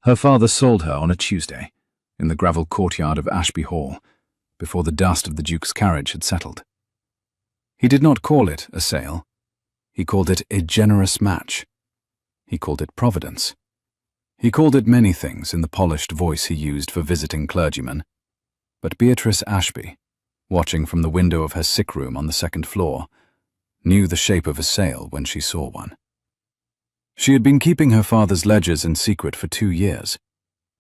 Her father sold her on a Tuesday, in the gravel courtyard of Ashby Hall, before the dust of the Duke's carriage had settled. He did not call it a sale. He called it a generous match. He called it Providence. He called it many things in the polished voice he used for visiting clergymen. But Beatrice Ashby, watching from the window of her sick room on the second floor, knew the shape of a sale when she saw one. She had been keeping her father's ledgers in secret for 2 years.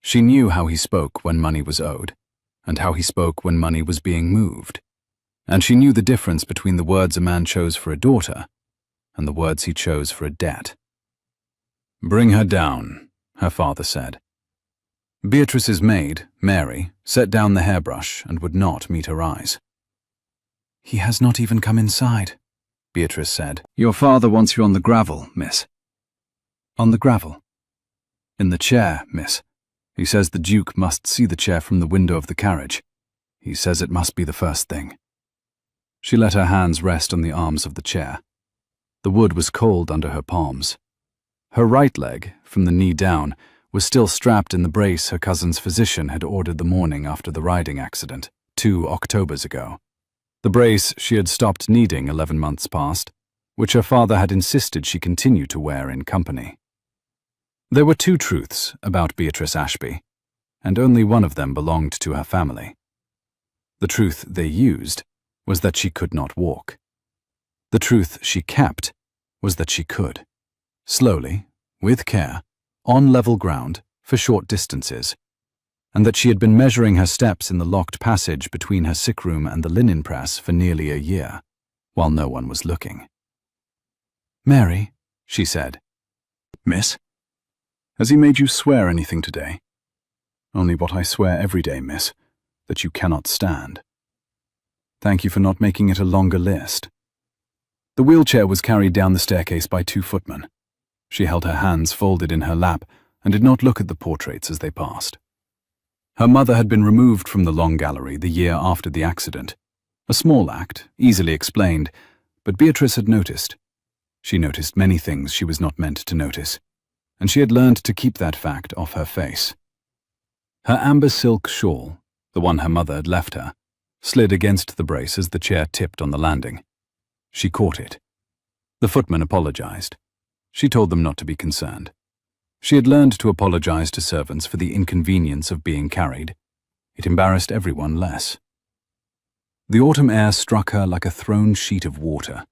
She knew how he spoke when money was owed, and how he spoke when money was being moved. And she knew the difference between the words a man chose for a daughter and the words he chose for a debt. "Bring her down," her father said. Beatrice's maid, Mary, set down the hairbrush and would not meet her eyes. "He has not even come inside," Beatrice said. "Your father wants you on the gravel, miss." "On the gravel?" "In the chair, miss. He says the Duke must see the chair from the window of the carriage. He says it must be the first thing." She let her hands rest on the arms of the chair. The wood was cold under her palms. Her right leg, from the knee down, was still strapped in the brace her cousin's physician had ordered the morning after the riding accident, 2 Octobers ago. The brace she had stopped needing 11 months past, which her father had insisted she continue to wear in company. There were 2 truths about Beatrice Ashby, and only one of them belonged to her family. The truth they used was that she could not walk. The truth she kept was that she could. Slowly, with care, on level ground, for short distances, and that she had been measuring her steps in the locked passage between her sick room and the linen press for nearly a year, while no one was looking. "Mary," she said. "Miss? Has he made you swear anything today?" "Only what I swear every day, miss, that you cannot stand." "Thank you for not making it a longer list." The wheelchair was carried down the staircase by 2 footmen. She held her hands folded in her lap and did not look at the portraits as they passed. Her mother had been removed from the long gallery the year after the accident. A small act, easily explained, but Beatrice had noticed. She noticed many things she was not meant to notice, and she had learned to keep that fact off her face. Her amber silk shawl, the one her mother had left her, slid against the brace as the chair tipped on the landing. She caught it. The footman apologized. She told them not to be concerned. She had learned to apologize to servants for the inconvenience of being carried. It embarrassed everyone less. The autumn air struck her like a thrown sheet of water,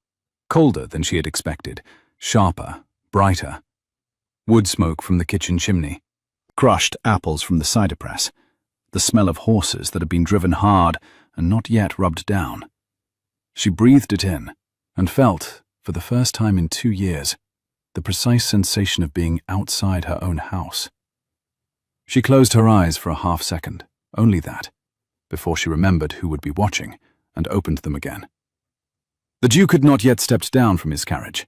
colder than she had expected, sharper, brighter. Wood smoke from the kitchen chimney, crushed apples from the cider press, the smell of horses that had been driven hard and not yet rubbed down. She breathed it in and felt, for the first time in 2 years, the precise sensation of being outside her own house. She closed her eyes for a half-second, only that, before she remembered who would be watching, and opened them again. The Duke had not yet stepped down from his carriage.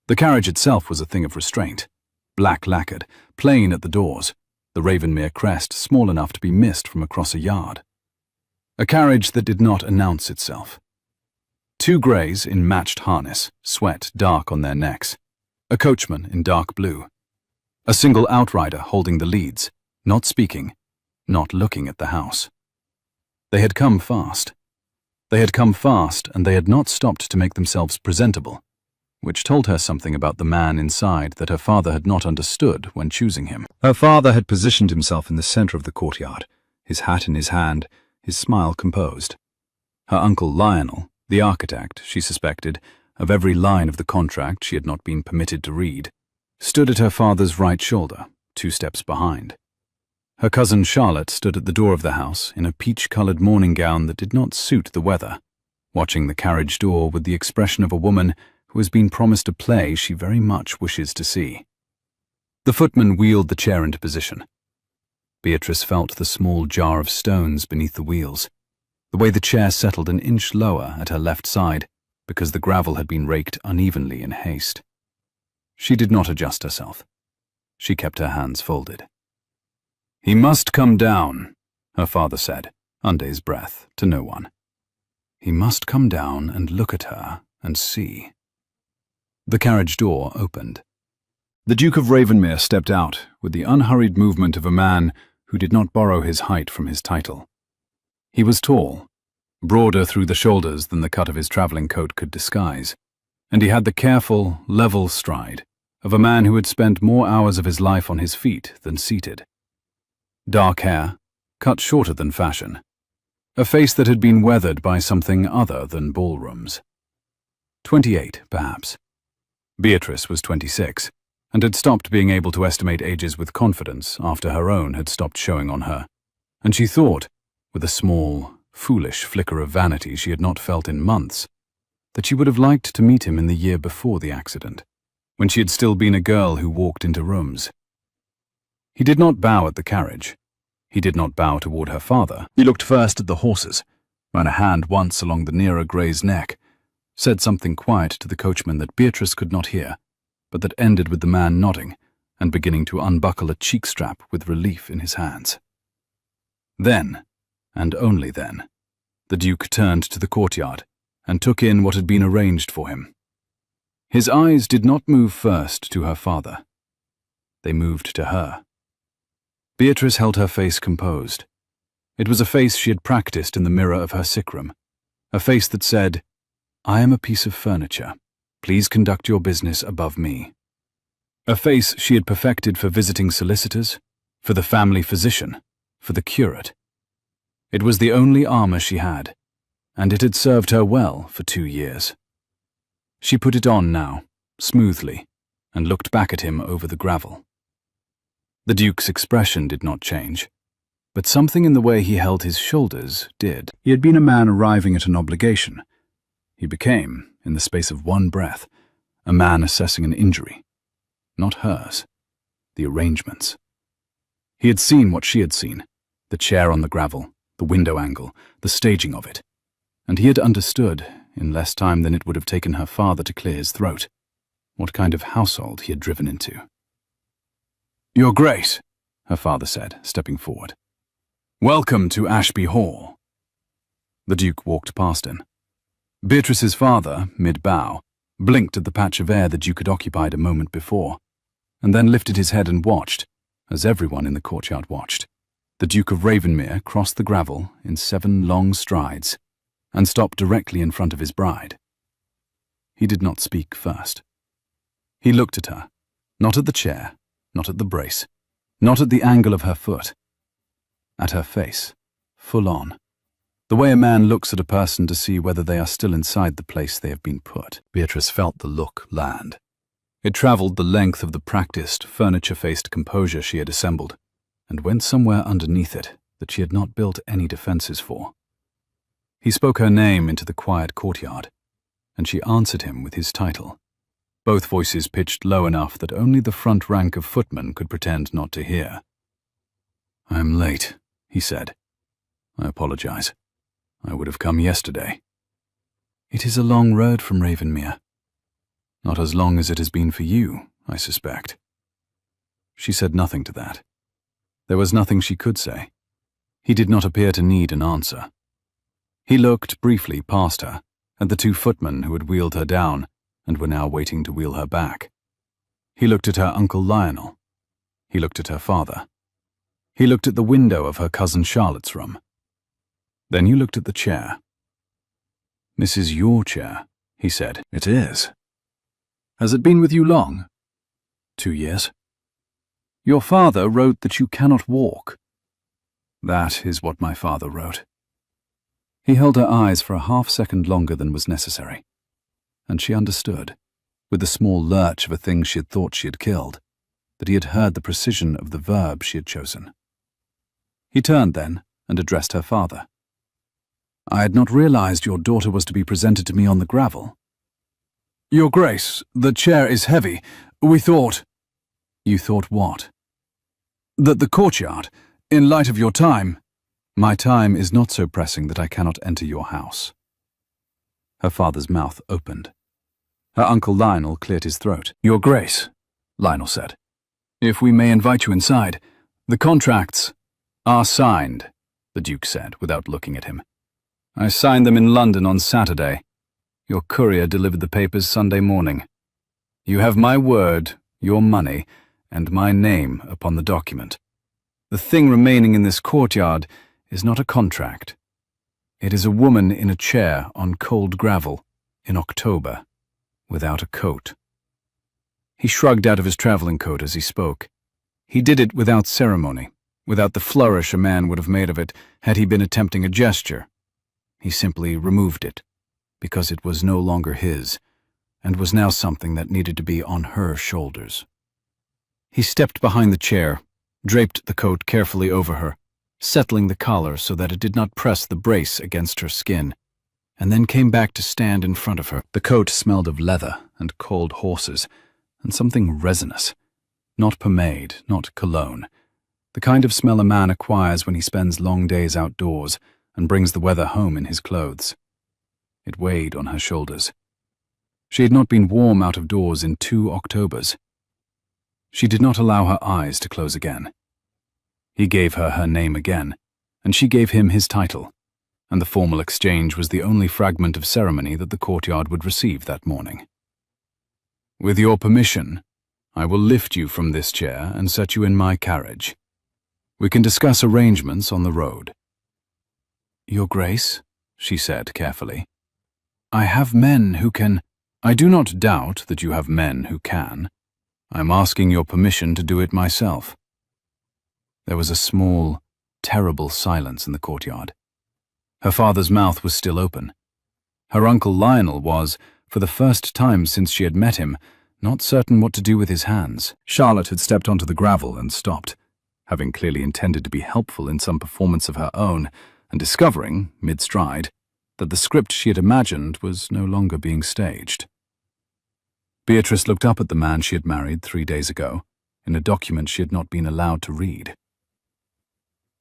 The carriage itself was a thing of restraint, black lacquered, plain at the doors, the Ravenmere crest small enough to be missed from across a yard. A carriage that did not announce itself. 2 greys in matched harness, sweat dark on their necks. A coachman in dark blue. A single outrider holding the leads, not speaking, not looking at the house. They had come fast. They had come fast, and they had not stopped to make themselves presentable, which told her something about the man inside that her father had not understood when choosing him. Her father had positioned himself in the center of the courtyard, his hat in his hand, his smile composed. Her uncle Lionel, the architect, she suspected, of every line of the contract she had not been permitted to read, stood at her father's right shoulder, 2 steps behind. Her cousin Charlotte stood at the door of the house in a peach-colored morning gown that did not suit the weather, watching the carriage door with the expression of a woman who has been promised a play she very much wishes to see. The footman wheeled the chair into position. Beatrice felt the small jar of stones beneath the wheels, the way the chair settled an inch lower at her left side, because the gravel had been raked unevenly in haste. She did not adjust herself. She kept her hands folded. "He must come down," her father said, under his breath, to no one. He must come down and look at her and see. The carriage door opened. The Duke of Ravenmere stepped out with the unhurried movement of a man who did not borrow his height from his title. He was tall, broader through the shoulders than the cut of his travelling coat could disguise, and he had the careful, level stride of a man who had spent more hours of his life on his feet than seated. Dark hair, cut shorter than fashion. A face that had been weathered by something other than ballrooms. 28, perhaps. Beatrice was 26, and had stopped being able to estimate ages with confidence after her own had stopped showing on her, and she thought, with a small, foolish flicker of vanity she had not felt in months, that she would have liked to meet him in the year before the accident, when she had still been a girl who walked into rooms. He did not bow at the carriage. He did not bow toward her father. He looked first at the horses, ran a hand once along the nearer grey's neck, said something quiet to the coachman that Beatrice could not hear, but that ended with the man nodding and beginning to unbuckle a cheek strap with relief in his hands. Then, and only then, the Duke turned to the courtyard and took in what had been arranged for him. His eyes did not move first to her father. They moved to her. Beatrice held her face composed. It was a face she had practiced in the mirror of her sick room, a face that said, "I am a piece of furniture. Please conduct your business above me." A face she had perfected for visiting solicitors, for the family physician, for the curate. It was the only armor she had, and it had served her well for 2 years. She put it on now, smoothly, and looked back at him over the gravel. The Duke's expression did not change, but something in the way he held his shoulders did. He had been a man arriving at an obligation. He became, in the space of one breath, a man assessing an injury. Not hers. The arrangements. He had seen what she had seen, the chair on the gravel, the window angle, the staging of it, and he had understood, in less time than it would have taken her father to clear his throat, what kind of household he had driven into. "Your Grace," her father said, stepping forward. "Welcome to Ashby Hall." The Duke walked past him. Beatrice's father, mid-bow, blinked at the patch of air the Duke had occupied a moment before, and then lifted his head and watched, as everyone in the courtyard watched. The Duke of Ravenmere crossed the gravel in 7 long strides and stopped directly in front of his bride. He did not speak first. He looked at her, not at the chair, not at the brace, not at the angle of her foot. At her face, full on. The way a man looks at a person to see whether they are still inside the place they have been put. Beatrice felt the look land. It travelled the length of the practiced, furniture-faced composure she had assembled, and went somewhere underneath it that she had not built any defences for. He spoke her name into the quiet courtyard, and she answered him with his title, both voices pitched low enough that only the front rank of footmen could pretend not to hear. "I am late," he said. "I apologize. I would have come yesterday." "It is a long road from Ravenmere." "Not as long as it has been for you, I suspect." She said nothing to that. There was nothing she could say. He did not appear to need an answer. He looked briefly past her, at the 2 footmen who had wheeled her down and were now waiting to wheel her back. He looked at her Uncle Lionel. He looked at her father. He looked at the window of her cousin Charlotte's room. Then he looked at the chair. "This is your chair," he said. "It is. Has it been with you long?" 2 years. "Your father wrote that you cannot walk." "That is what my father wrote." He held her eyes for a half-second longer than was necessary, and she understood, with the small lurch of a thing she had thought she had killed, that he had heard the precision of the verb she had chosen. He turned then and addressed her father. "I had not realized your daughter was to be presented to me on the gravel." "Your Grace, the chair is heavy. We thought—" "You thought what?" "That the courtyard, in light of your time—" "My time is not so pressing that I cannot enter your house." Her father's mouth opened. Her Uncle Lionel cleared his throat. "Your Grace," Lionel said, "if we may invite you inside, the contracts—" "Are signed," the Duke said, without looking at him. "I signed them in London on Saturday. Your courier delivered the papers Sunday morning. You have my word, your money, and my name upon the document. The thing remaining in this courtyard is not a contract. It is a woman in a chair on cold gravel in October, without a coat." He shrugged out of his traveling coat as he spoke. He did it without ceremony, without the flourish a man would have made of it had he been attempting a gesture. He simply removed it, because it was no longer his, and was now something that needed to be on her shoulders. He stepped behind the chair, draped the coat carefully over her, settling the collar so that it did not press the brace against her skin, and then came back to stand in front of her. The coat smelled of leather and cold horses, and something resinous. Not pomade, not cologne. The kind of smell a man acquires when he spends long days outdoors and brings the weather home in his clothes. It weighed on her shoulders. She had not been warm out of doors in 2 Octobers. She did not allow her eyes to close again. He gave her her name again, and she gave him his title, and the formal exchange was the only fragment of ceremony that the courtyard would receive that morning. "With your permission, I will lift you from this chair and set you in my carriage. We can discuss arrangements on the road." "Your Grace," she said carefully, "I have men who can—" "I do not doubt that you have men who can. I'm asking your permission to do it myself." There was a small, terrible silence in the courtyard. Her father's mouth was still open. Her uncle Lionel was, for the first time since she had met him, not certain what to do with his hands. Charlotte had stepped onto the gravel and stopped, having clearly intended to be helpful in some performance of her own, and discovering, mid-stride, that the script she had imagined was no longer being staged. Beatrice looked up at the man she had married 3 days ago, in a document she had not been allowed to read.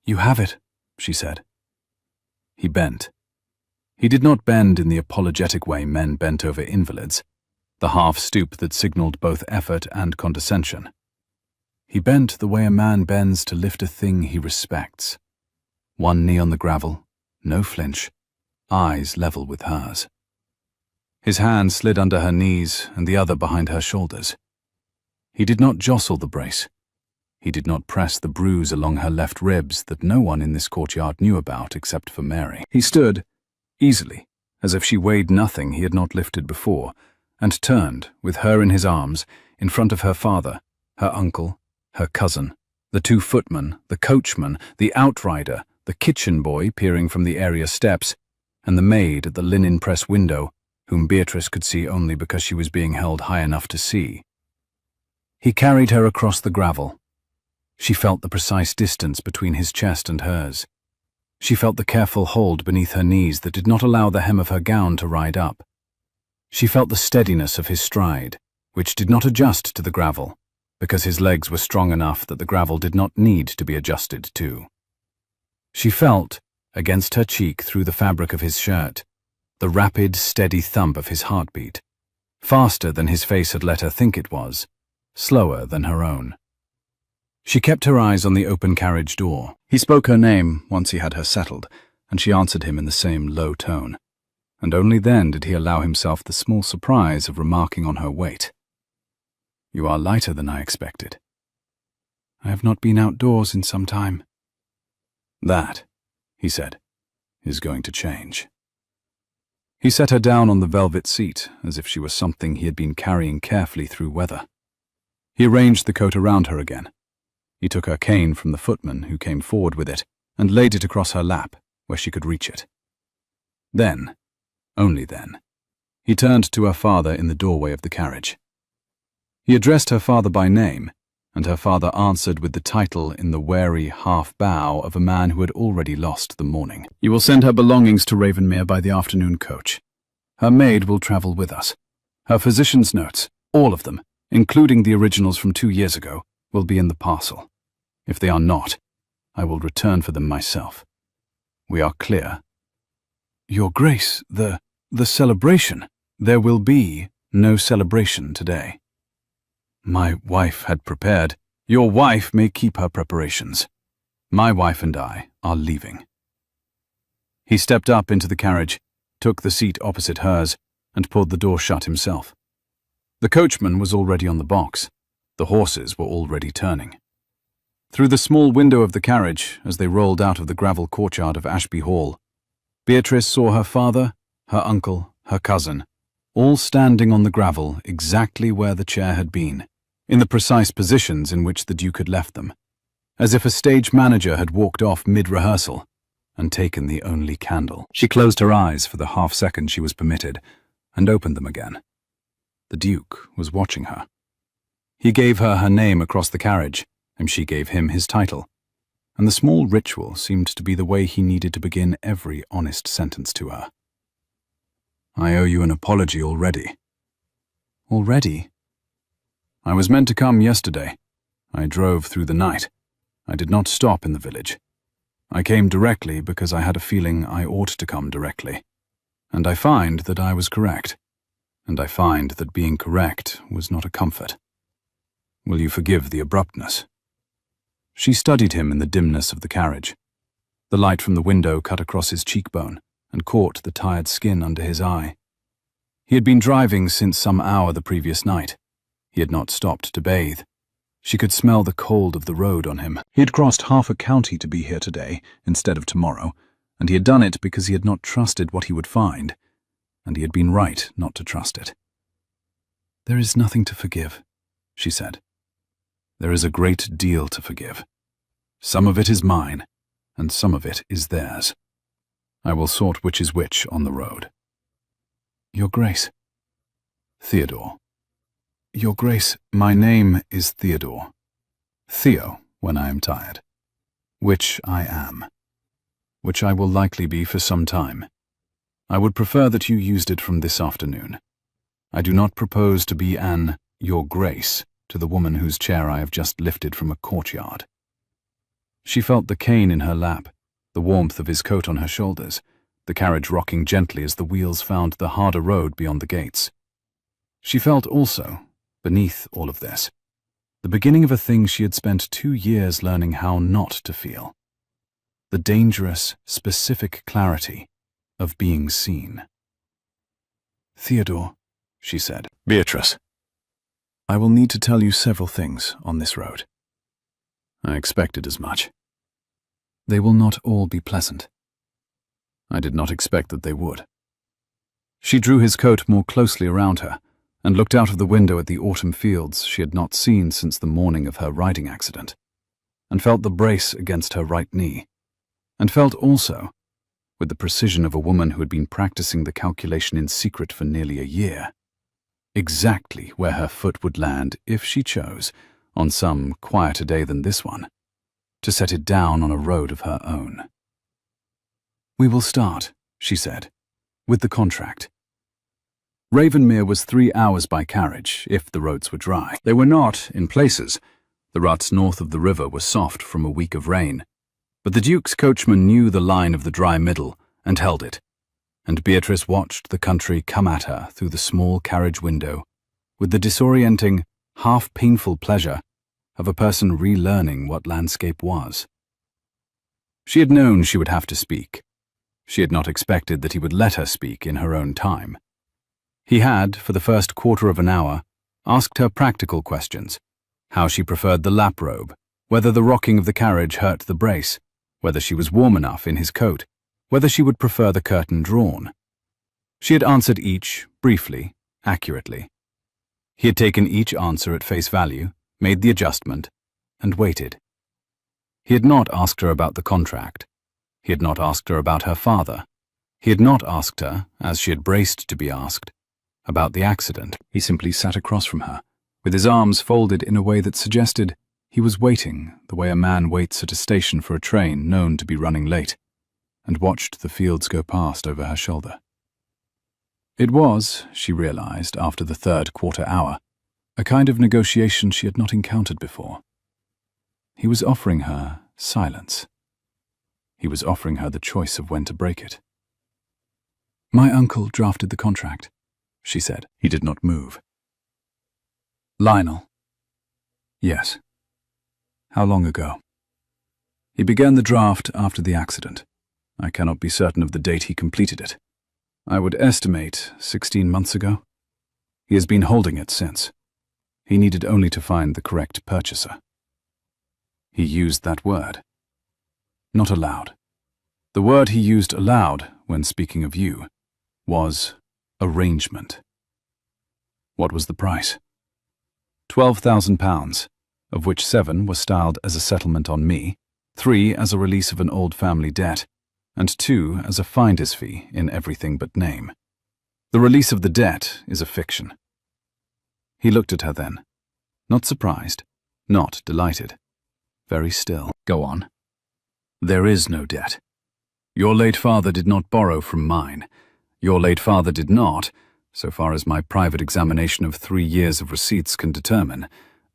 "You have it," she said. He bent. He did not bend in the apologetic way men bent over invalids, the half-stoop that signaled both effort and condescension. He bent the way a man bends to lift a thing he respects. One knee on the gravel, no flinch, eyes level with hers. His hand slid under her knees and the other behind her shoulders. He did not jostle the brace. He did not press the bruise along her left ribs that no one in this courtyard knew about except for Mary. He stood, easily, as if she weighed nothing he had not lifted before, and turned, with her in his arms, in front of her father, her uncle, her cousin, the 2 footmen, the coachman, the outrider, the kitchen boy peering from the area steps, and the maid at the linen press window, whom Beatrice could see only because she was being held high enough to see. He carried her across the gravel. She felt the precise distance between his chest and hers. She felt the careful hold beneath her knees that did not allow the hem of her gown to ride up. She felt the steadiness of his stride, which did not adjust to the gravel, because his legs were strong enough that the gravel did not need to be adjusted to. She felt, against her cheek through the fabric of his shirt, the rapid, steady thump of his heartbeat, faster than his face had let her think it was, slower than her own. She kept her eyes on the open carriage door. He spoke her name once he had her settled, and she answered him in the same low tone, and only then did he allow himself the small surprise of remarking on her weight. "You are lighter than I expected." "I have not been outdoors in some time." "That," he said, "is going to change." He set her down on the velvet seat, as if she were something he had been carrying carefully through weather. He arranged the coat around her again. He took her cane from the footman who came forward with it and laid it across her lap, where she could reach it. Then, only then, he turned to her father in the doorway of the carriage. He addressed her father by name, and her father answered with the title in the wary half-bow of a man who had already lost the morning. "You will send her belongings to Ravenmere by the afternoon coach. Her maid will travel with us. Her physician's notes, all of them, including the originals from 2 years ago, will be in the parcel. If they are not, I will return for them myself. We are clear?" "Your Grace, the celebration." "There will be no celebration today. My wife had prepared. Your wife may keep her preparations. My wife and I are leaving." He stepped up into the carriage, took the seat opposite hers, and pulled the door shut himself. The coachman was already on the box. The horses were already turning. Through the small window of the carriage, as they rolled out of the gravel courtyard of Ashby Hall, Beatrice saw her father, her uncle, her cousin, all standing on the gravel exactly where the chair had been, in the precise positions in which the Duke had left them, as if a stage manager had walked off mid-rehearsal and taken the only candle. She closed her eyes for the half-second she was permitted and opened them again. The Duke was watching her. He gave her her name across the carriage, and she gave him his title, and the small ritual seemed to be the way he needed to begin every honest sentence to her. "I owe you an apology already." "Already?" "I was meant to come yesterday. I drove through the night. I did not stop in the village. I came directly because I had a feeling I ought to come directly. And I find that I was correct. And I find that being correct was not a comfort. Will you forgive the abruptness?" She studied him in the dimness of the carriage. The light from the window cut across his cheekbone and caught the tired skin under his eye. He had been driving since some hour the previous night. He had not stopped to bathe. She could smell the cold of the road on him. He had crossed half a county to be here today instead of tomorrow, and he had done it because he had not trusted what he would find, and he had been right not to trust it. "There is nothing to forgive," she said. "There is a great deal to forgive. Some of it is mine, and some of it is theirs. I will sort which is which on the road." "Your Grace." "Theodore." "Your Grace, my name is Theodore. Theo, when I am tired. Which I am. Which I will likely be for some time. I would prefer that you used it from this afternoon. I do not propose to be an Your Grace to the woman whose chair I have just lifted from a courtyard." She felt the cane in her lap, the warmth of his coat on her shoulders, the carriage rocking gently as the wheels found the harder road beyond the gates. She felt also, beneath all of this, the beginning of a thing she had spent 2 years learning how not to feel. The dangerous, specific clarity of being seen. "Theodore," she said. "Beatrice, I will need to tell you several things on this road." "I expected as much." "They will not all be pleasant." "I did not expect that they would." She drew his coat more closely around her and looked out of the window at the autumn fields she had not seen since the morning of her riding accident, and felt the brace against her right knee, and felt also, with the precision of a woman who had been practicing the calculation in secret for nearly a year, exactly where her foot would land if she chose, on some quieter day than this one, to set it down on a road of her own. "We will start," she said, "with the contract." Ravenmere was 3 hours by carriage, if the roads were dry. They were not, in places. The ruts north of the river were soft from a week of rain. But the Duke's coachman knew the line of the dry middle and held it, and Beatrice watched the country come at her through the small carriage window with the disorienting, half-painful pleasure of a person relearning what landscape was. She had known she would have to speak. She had not expected that he would let her speak in her own time. He had, for the first quarter of an hour, asked her practical questions: how she preferred the lap robe, whether the rocking of the carriage hurt the brace, whether she was warm enough in his coat, whether she would prefer the curtain drawn. She had answered each, briefly, accurately. He had taken each answer at face value, made the adjustment, and waited. He had not asked her about the contract. He had not asked her about her father. He had not asked her, as she had braced to be asked, about the accident. He simply sat across from her, with his arms folded in a way that suggested he was waiting the way a man waits at a station for a train known to be running late, and watched the fields go past over her shoulder. It was, she realized after the third quarter hour, a kind of negotiation she had not encountered before. He was offering her silence. He was offering her the choice of when to break it. "My uncle drafted the contract," she said. He did not move. "Lionel?" "Yes." "How long ago?" "He began the draft after the accident. I cannot be certain of the date he completed it. I would estimate 16 months ago. He has been holding it since." He needed only to find the correct purchaser. He used that word. Not aloud. The word he used aloud, when speaking of you, was arrangement. What was the price? £12,000, of which 7 was styled as a settlement on me, 3 as a release of an old family debt, and 2 as a finder's fee in everything but name. The release of the debt is a fiction. He looked at her then, not surprised, not delighted, very still. Go on. There is no debt. Your late father did not borrow from mine. Your late father did not, so far as my private examination of 3 years of receipts can determine,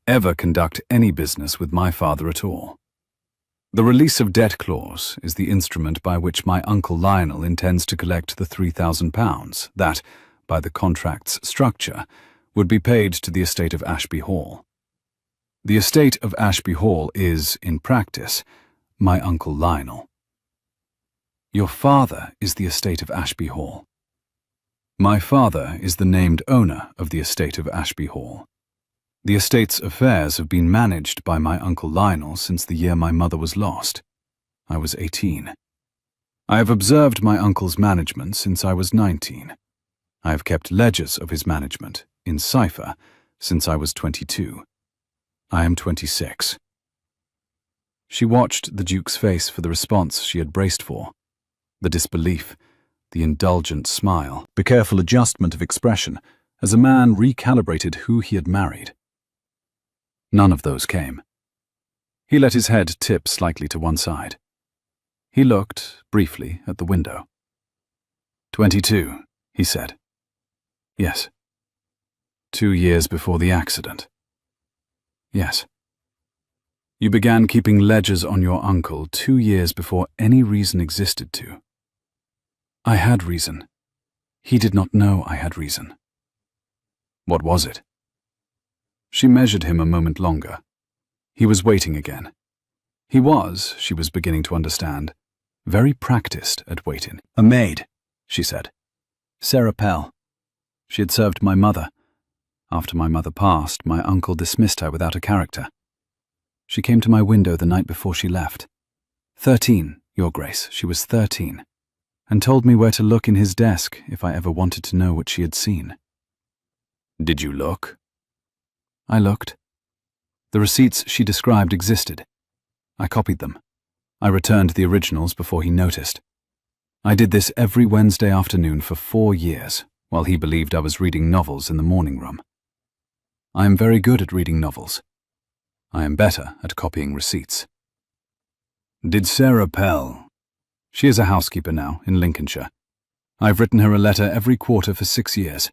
ever conduct any business with my father at all. The release of debt clause is the instrument by which my Uncle Lionel intends to collect the £3,000 that, by the contract's structure, would be paid to the estate of Ashby Hall. The estate of Ashby Hall is, in practice, my Uncle Lionel. Your father is the estate of Ashby Hall. My father is the named owner of the estate of Ashby Hall. The estate's affairs have been managed by my Uncle Lionel since the year my mother was lost. I was 18. I have observed my uncle's management since I was 19. I have kept ledgers of his management, in cipher, since I was 22. I am 26. She watched the Duke's face for the response she had braced for. The disbelief, the indulgent smile, the careful adjustment of expression, as a man recalibrated who he had married. None of those came. He let his head tip slightly to one side. He looked, briefly, at the window. 22, he said. Yes. 2 years before the accident. Yes. You began keeping ledgers on your uncle 2 years before any reason existed to. I had reason. He did not know I had reason. What was it? She measured him a moment longer. He was waiting again. He was, she was beginning to understand, very practiced at waiting. A maid, she said. Sarah Pell. She had served my mother. After my mother passed, my uncle dismissed her without a character. She came to my window the night before she left. 13, Your Grace, she was 13, and told me where to look in his desk if I ever wanted to know what she had seen. Did you look? I looked. The receipts she described existed. I copied them. I returned the originals before he noticed. I did this every Wednesday afternoon for 4 years, while he believed I was reading novels in the morning room. I am very good at reading novels. I am better at copying receipts. Did Sarah Pell? She is a housekeeper now in Lincolnshire. I've written her a letter every quarter for 6 years.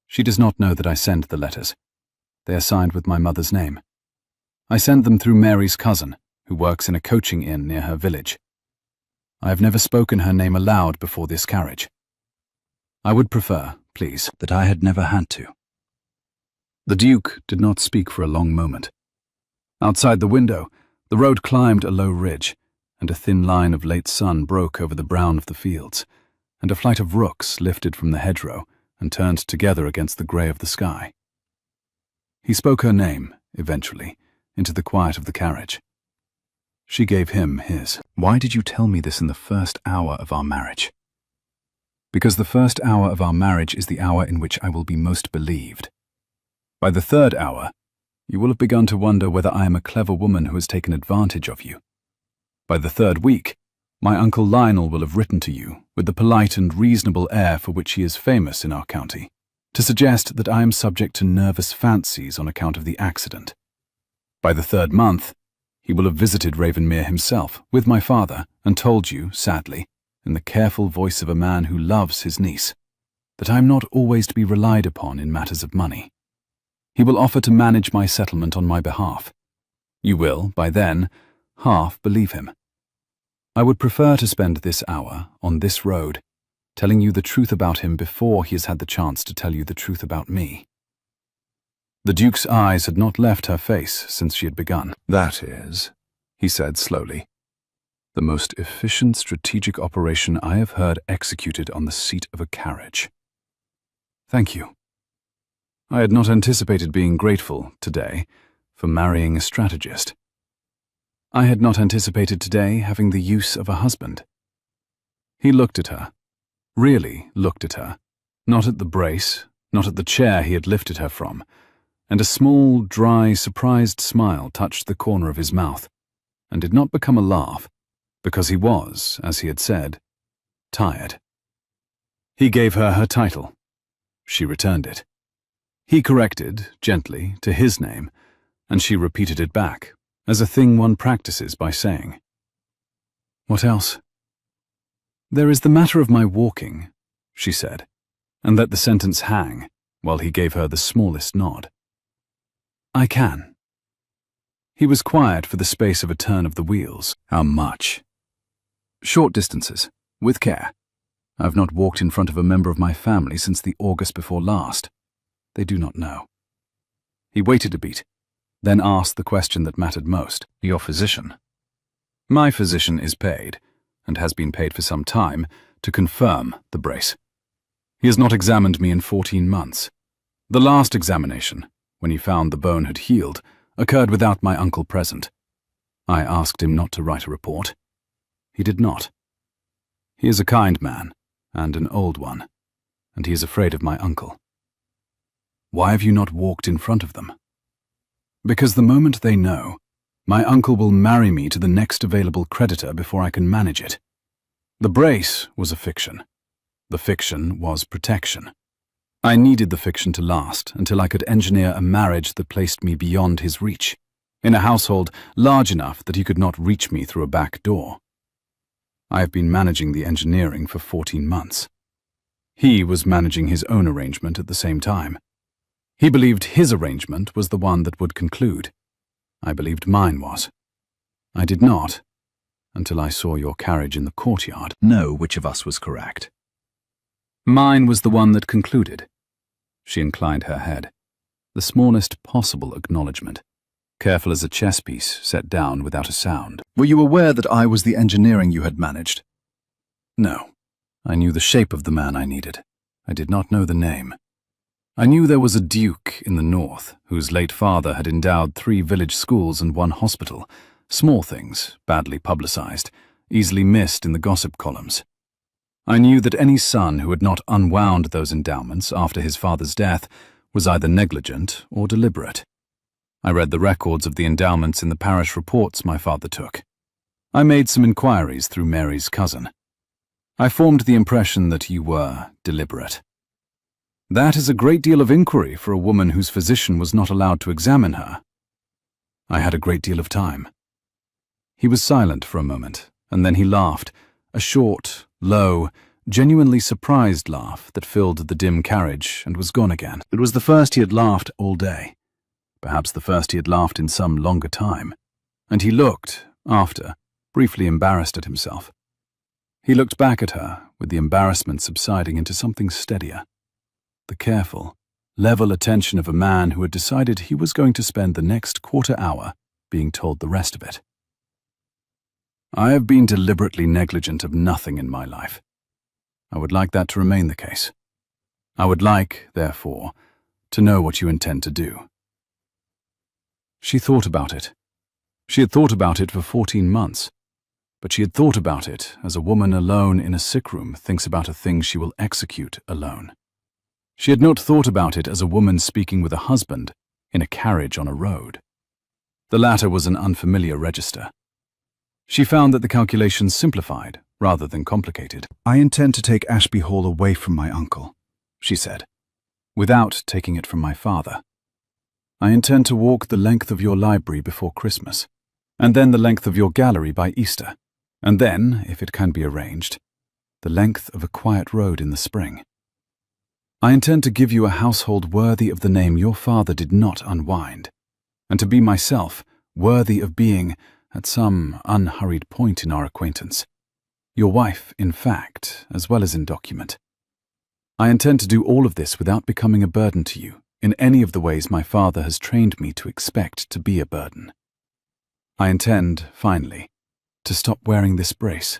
She does not know that I send the letters. They are signed with my mother's name. I send them through Mary's cousin, who works in a coaching inn near her village. I have never spoken her name aloud before this carriage. I would prefer, please, that I had never had to. The Duke did not speak for a long moment. Outside the window, the road climbed a low ridge, and a thin line of late sun broke over the brown of the fields, and a flight of rooks lifted from the hedgerow and turned together against the grey of the sky. He spoke her name, eventually, into the quiet of the carriage. She gave him his. Why did you tell me this in the first hour of our marriage? Because the first hour of our marriage is the hour in which I will be most believed. By the 3rd hour, you will have begun to wonder whether I am a clever woman who has taken advantage of you. By the 3rd week, my Uncle Lionel will have written to you, with the polite and reasonable air for which he is famous in our county, to suggest that I am subject to nervous fancies on account of the accident. By the 3rd month, he will have visited Ravenmere himself, with my father, and told you, sadly, in the careful voice of a man who loves his niece, that I am not always to be relied upon in matters of money. He will offer to manage my settlement on my behalf. You will, by then, half believe him. I would prefer to spend this hour, on this road, telling you the truth about him before he has had the chance to tell you the truth about me. The Duke's eyes had not left her face since she had begun. That is, he said slowly, the most efficient strategic operation I have heard executed on the seat of a carriage. Thank you. I had not anticipated being grateful today for marrying a strategist. I had not anticipated today having the use of a husband. He looked at her, really looked at her, not at the brace, not at the chair he had lifted her from, and a small, dry, surprised smile touched the corner of his mouth, and did not become a laugh, because he was, as he had said, tired. He gave her her title. She returned it. He corrected, gently, to his name, and she repeated it back, as a thing one practices by saying. What else? There is the matter of my walking, she said, and let the sentence hang, while he gave her the smallest nod. I can. He was quiet for the space of a turn of the wheels. How much? Short distances, with care. I've not walked in front of a member of my family since the August before last. They do not know. He waited a beat, then asked the question that mattered most. Your physician? My physician is paid, and has been paid for some time, to confirm the brace. He has not examined me in 14 months. The last examination, when he found the bone had healed, occurred without my uncle present. I asked him not to write a report. He did not. He is a kind man, and an old one, and he is afraid of my uncle. Why have you not walked in front of them? Because the moment they know, my uncle will marry me to the next available creditor before I can manage it. The brace was a fiction. The fiction was protection. I needed the fiction to last until I could engineer a marriage that placed me beyond his reach, in a household large enough that he could not reach me through a back door. I have been managing the engineering for 14 months. He was managing his own arrangement at the same time. He believed his arrangement was the one that would conclude. I believed mine was. I did not, until I saw your carriage in the courtyard, know which of us was correct. Mine was the one that concluded. She inclined her head, the smallest possible acknowledgement, careful as a chess piece set down without a sound. Were you aware that I was the engineering you had managed? No. I knew the shape of the man I needed. I did not know the name. I knew there was a duke in the north whose late father had endowed 3 village schools and 1 hospital, small things, badly publicized, easily missed in the gossip columns. I knew that any son who had not unwound those endowments after his father's death was either negligent or deliberate. I read the records of the endowments in the parish reports my father took. I made some inquiries through Mary's cousin. I formed the impression that you were deliberate. That is a great deal of inquiry for a woman whose physician was not allowed to examine her. I had a great deal of time. He was silent for a moment, and then he laughed, a short, low, genuinely surprised laugh that filled the dim carriage and was gone again. It was the first he had laughed all day, perhaps the first he had laughed in some longer time, and he looked, after, briefly embarrassed at himself. He looked back at her, with the embarrassment subsiding into something steadier. The careful, level attention of a man who had decided he was going to spend the next quarter hour being told the rest of it. I have been deliberately negligent of nothing in my life. I would like that to remain the case. I would like, therefore, to know what you intend to do. She thought about it. She had thought about it for 14 months, but she had thought about it as a woman alone in a sick room thinks about a thing she will execute alone. She had not thought about it as a woman speaking with a husband in a carriage on a road. The latter was an unfamiliar register. She found that the calculations simplified rather than complicated. I intend to take Ashby Hall away from my uncle, she said, without taking it from my father. I intend to walk the length of your library before Christmas, and then the length of your gallery by Easter, and then, if it can be arranged, the length of a quiet road in the spring. I intend to give you a household worthy of the name your father did not unwind, and to be myself worthy of being, at some unhurried point in our acquaintance, your wife in fact as well as in document. I intend to do all of this without becoming a burden to you in any of the ways my father has trained me to expect to be a burden. I intend, finally, to stop wearing this brace,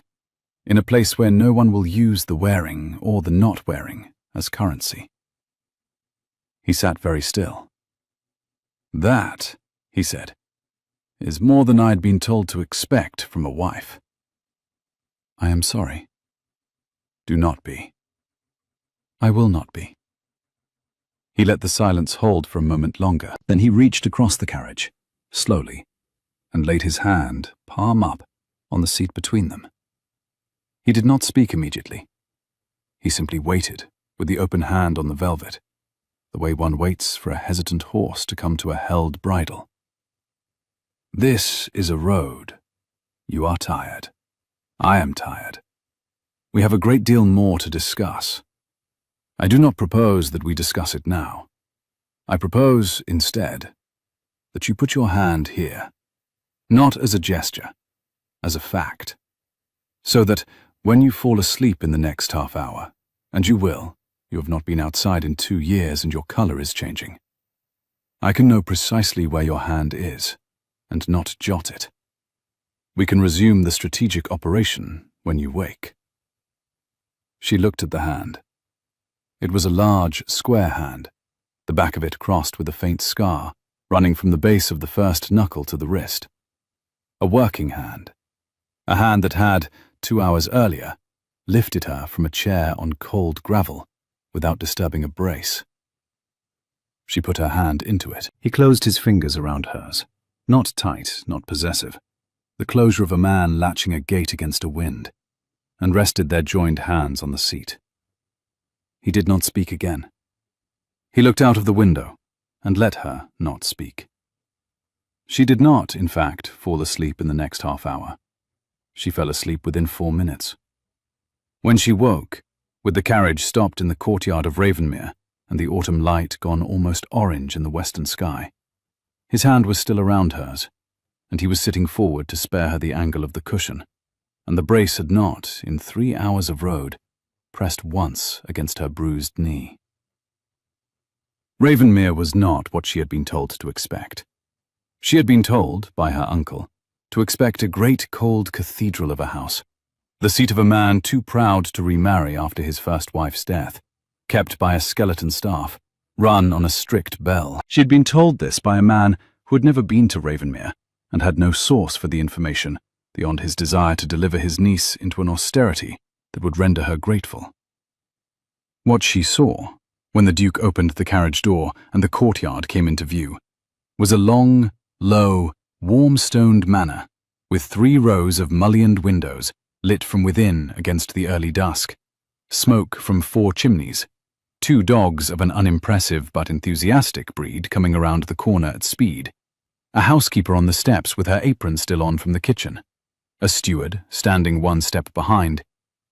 in a place where no one will use the wearing or the not wearing as currency. He sat very still. "That," he said, "is more than I'd been told to expect from a wife." "I am sorry." "Do not be." "I will not be." He let the silence hold for a moment longer. Then he reached across the carriage, slowly, and laid his hand, palm up, on the seat between them. He did not speak immediately. He simply waited, with the open hand on the velvet, the way one waits for a hesitant horse to come to a held bridle. "This is a road. You are tired. I am tired. We have a great deal more to discuss. I do not propose that we discuss it now. I propose, instead, that you put your hand here, not as a gesture, as a fact, so that when you fall asleep in the next half hour, and you will, you have not been outside in 2 years and your color is changing, I can know precisely where your hand is, and not jot it. We can resume the strategic operation when you wake." She looked at the hand. It was a large, square hand, the back of it crossed with a faint scar, running from the base of the first knuckle to the wrist. A working hand. A hand that had, 2 hours earlier, lifted her from a chair on cold gravel without disturbing a brace. She put her hand into it. He closed his fingers around hers. Not tight, not possessive. The closure of a man latching a gate against a wind, and rested their joined hands on the seat. He did not speak again. He looked out of the window and let her not speak. She did not, in fact, fall asleep in the next half hour. She fell asleep within 4 minutes. When she woke, with the carriage stopped in the courtyard of Ravenmere and the autumn light gone almost orange in the western sky, his hand was still around hers, and he was sitting forward to spare her the angle of the cushion, and the brace had not, in 3 hours of road, pressed once against her bruised knee. Ravenmere was not what she had been told to expect. She had been told, by her uncle, to expect a great cold cathedral of a house, the seat of a man too proud to remarry after his first wife's death, kept by a skeleton staff, run on a strict bell. She had been told this by a man who had never been to Ravenmere and had no source for the information beyond his desire to deliver his niece into an austerity that would render her grateful. What she saw, when the Duke opened the carriage door and the courtyard came into view, was a long, low, warm-stoned manor with 3 rows of mullioned windows lit from within against the early dusk, smoke from 4 chimneys, 2 dogs of an unimpressive but enthusiastic breed coming around the corner at speed, a housekeeper on the steps with her apron still on from the kitchen, a steward standing 1 step behind,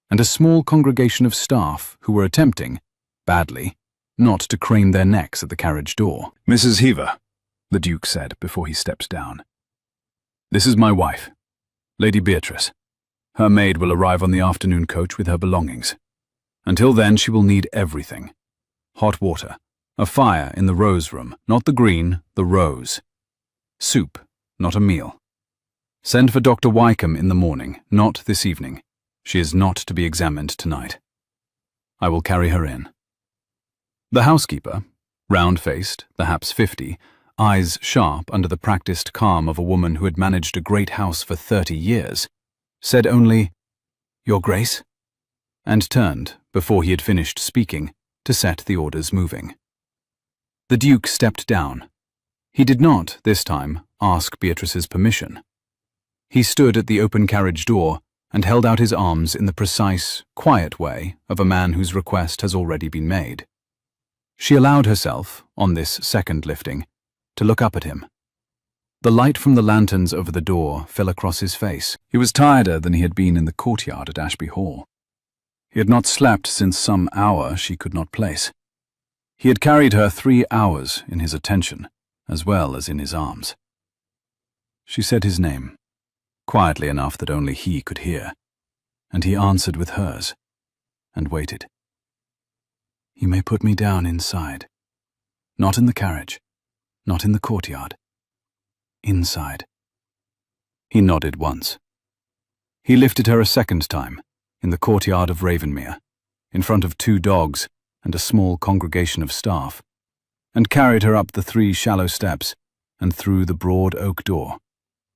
and a small congregation of staff who were attempting, badly, not to crane their necks at the carriage door. "Mrs. Heaver," the Duke said before he stepped down. "This is my wife, Lady Beatrice. Her maid will arrive on the afternoon coach with her belongings. Until then she will need everything. Hot water, a fire in the rose room, not the green, the rose. Soup, not a meal. Send for Dr. Wykeham in the morning, not this evening. She is not to be examined tonight. I will carry her in." The housekeeper, round-faced, perhaps 50, eyes sharp under the practiced calm of a woman who had managed a great house for 30 years, said only, "Your Grace," and turned, before he had finished speaking, to set the orders moving. The Duke stepped down. He did not, this time, ask Beatrice's permission. He stood at the open carriage door and held out his arms in the precise, quiet way of a man whose request has already been made. She allowed herself, on this second lifting, to look up at him. The light from the lanterns over the door fell across his face. He was tireder than he had been in the courtyard at Ashby Hall. He had not slept since some hour she could not place. He had carried her 3 hours in his attention, as well as in his arms. She said his name, quietly enough that only he could hear, and he answered with hers, and waited. "You may put me down inside. Not in the carriage, not in the courtyard. Inside." He nodded once. He lifted her a second time, in the courtyard of Ravenmere, in front of 2 dogs and a small congregation of staff, and carried her up the 3 shallow steps and through the broad oak door,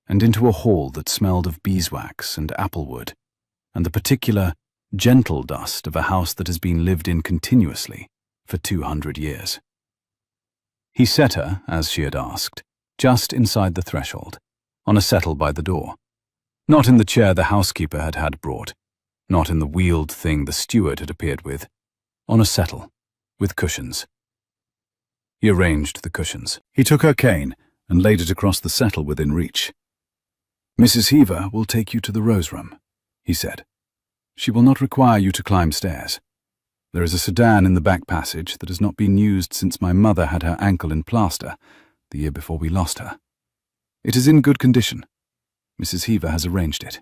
and into a hall that smelled of beeswax and applewood, and the particular, gentle dust of a house that has been lived in continuously for 200 years. He set her, as she had asked, just inside the threshold, on a settle by the door. Not in the chair the housekeeper had brought, not in the wheeled thing the steward had appeared with, on a settle, with cushions. He arranged the cushions. He took her cane and laid it across the settle within reach. "Mrs. Heaver will take you to the rose room," he said. "She will not require you to climb stairs. There is a sedan in the back passage that has not been used since my mother had her ankle in plaster, the year before we lost her. It is in good condition. Mrs. Heaver has arranged it."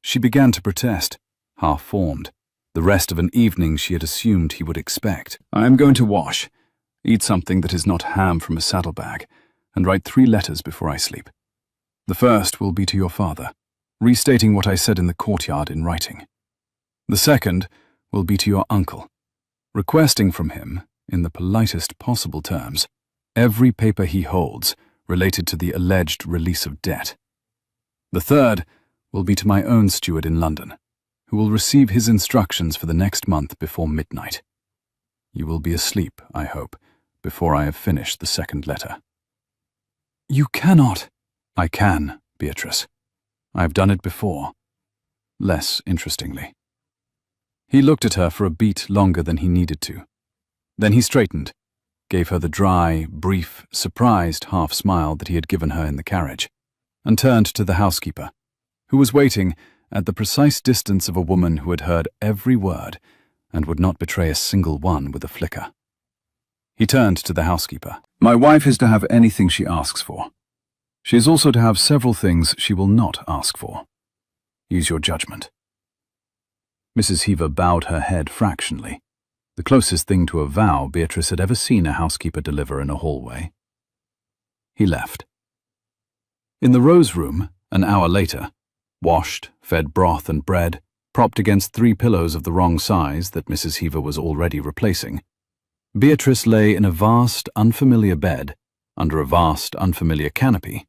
She began to protest, half-formed, the rest of an evening she had assumed he would expect. "I am going to wash, eat something that is not ham from a saddlebag, and write 3 letters before I sleep. The first will be to your father, restating what I said in the courtyard in writing. The second will be to your uncle, requesting from him, in the politest possible terms, every paper he holds related to the alleged release of debt. The third will be to my own steward in London, who will receive his instructions for the next month before midnight. You will be asleep, I hope, before I have finished the second letter." "You cannot." "I can, Beatrice. I have done it before, less interestingly." He looked at her for a beat longer than he needed to. Then he straightened, gave her the dry, brief, surprised half-smile that he had given her in the carriage, and turned to the housekeeper, who was waiting at the precise distance of a woman who had heard every word and would not betray a single one with a flicker. He turned to the housekeeper. "My wife is to have anything she asks for. She is also to have several things she will not ask for. Use your judgment." Mrs. Heaver bowed her head fractionally, the closest thing to a vow Beatrice had ever seen a housekeeper deliver in a hallway. He left. In the rose room, an hour later, washed, fed broth and bread, propped against 3 pillows of the wrong size that Mrs. Heaver was already replacing, Beatrice lay in a vast, unfamiliar bed, under a vast, unfamiliar canopy,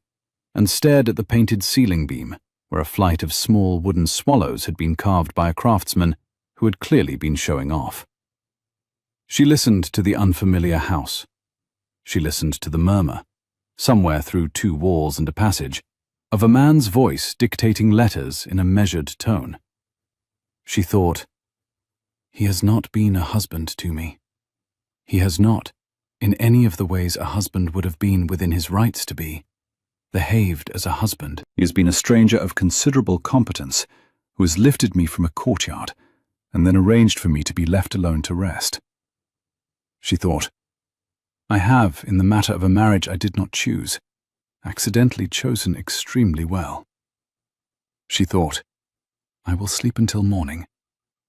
and stared at the painted ceiling beam where a flight of small wooden swallows had been carved by a craftsman who had clearly been showing off. She listened to the unfamiliar house. She listened to the murmur, somewhere through 2 walls and a passage, of a man's voice dictating letters in a measured tone. She thought, "He has not been a husband to me. He has not, in any of the ways a husband would have been within his rights to be, behaved as a husband. He has been a stranger of considerable competence who has lifted me from a courtyard and then arranged for me to be left alone to rest." She thought, "I have, in the matter of a marriage I did not choose, accidentally chosen extremely well." She thought, "I will sleep until morning,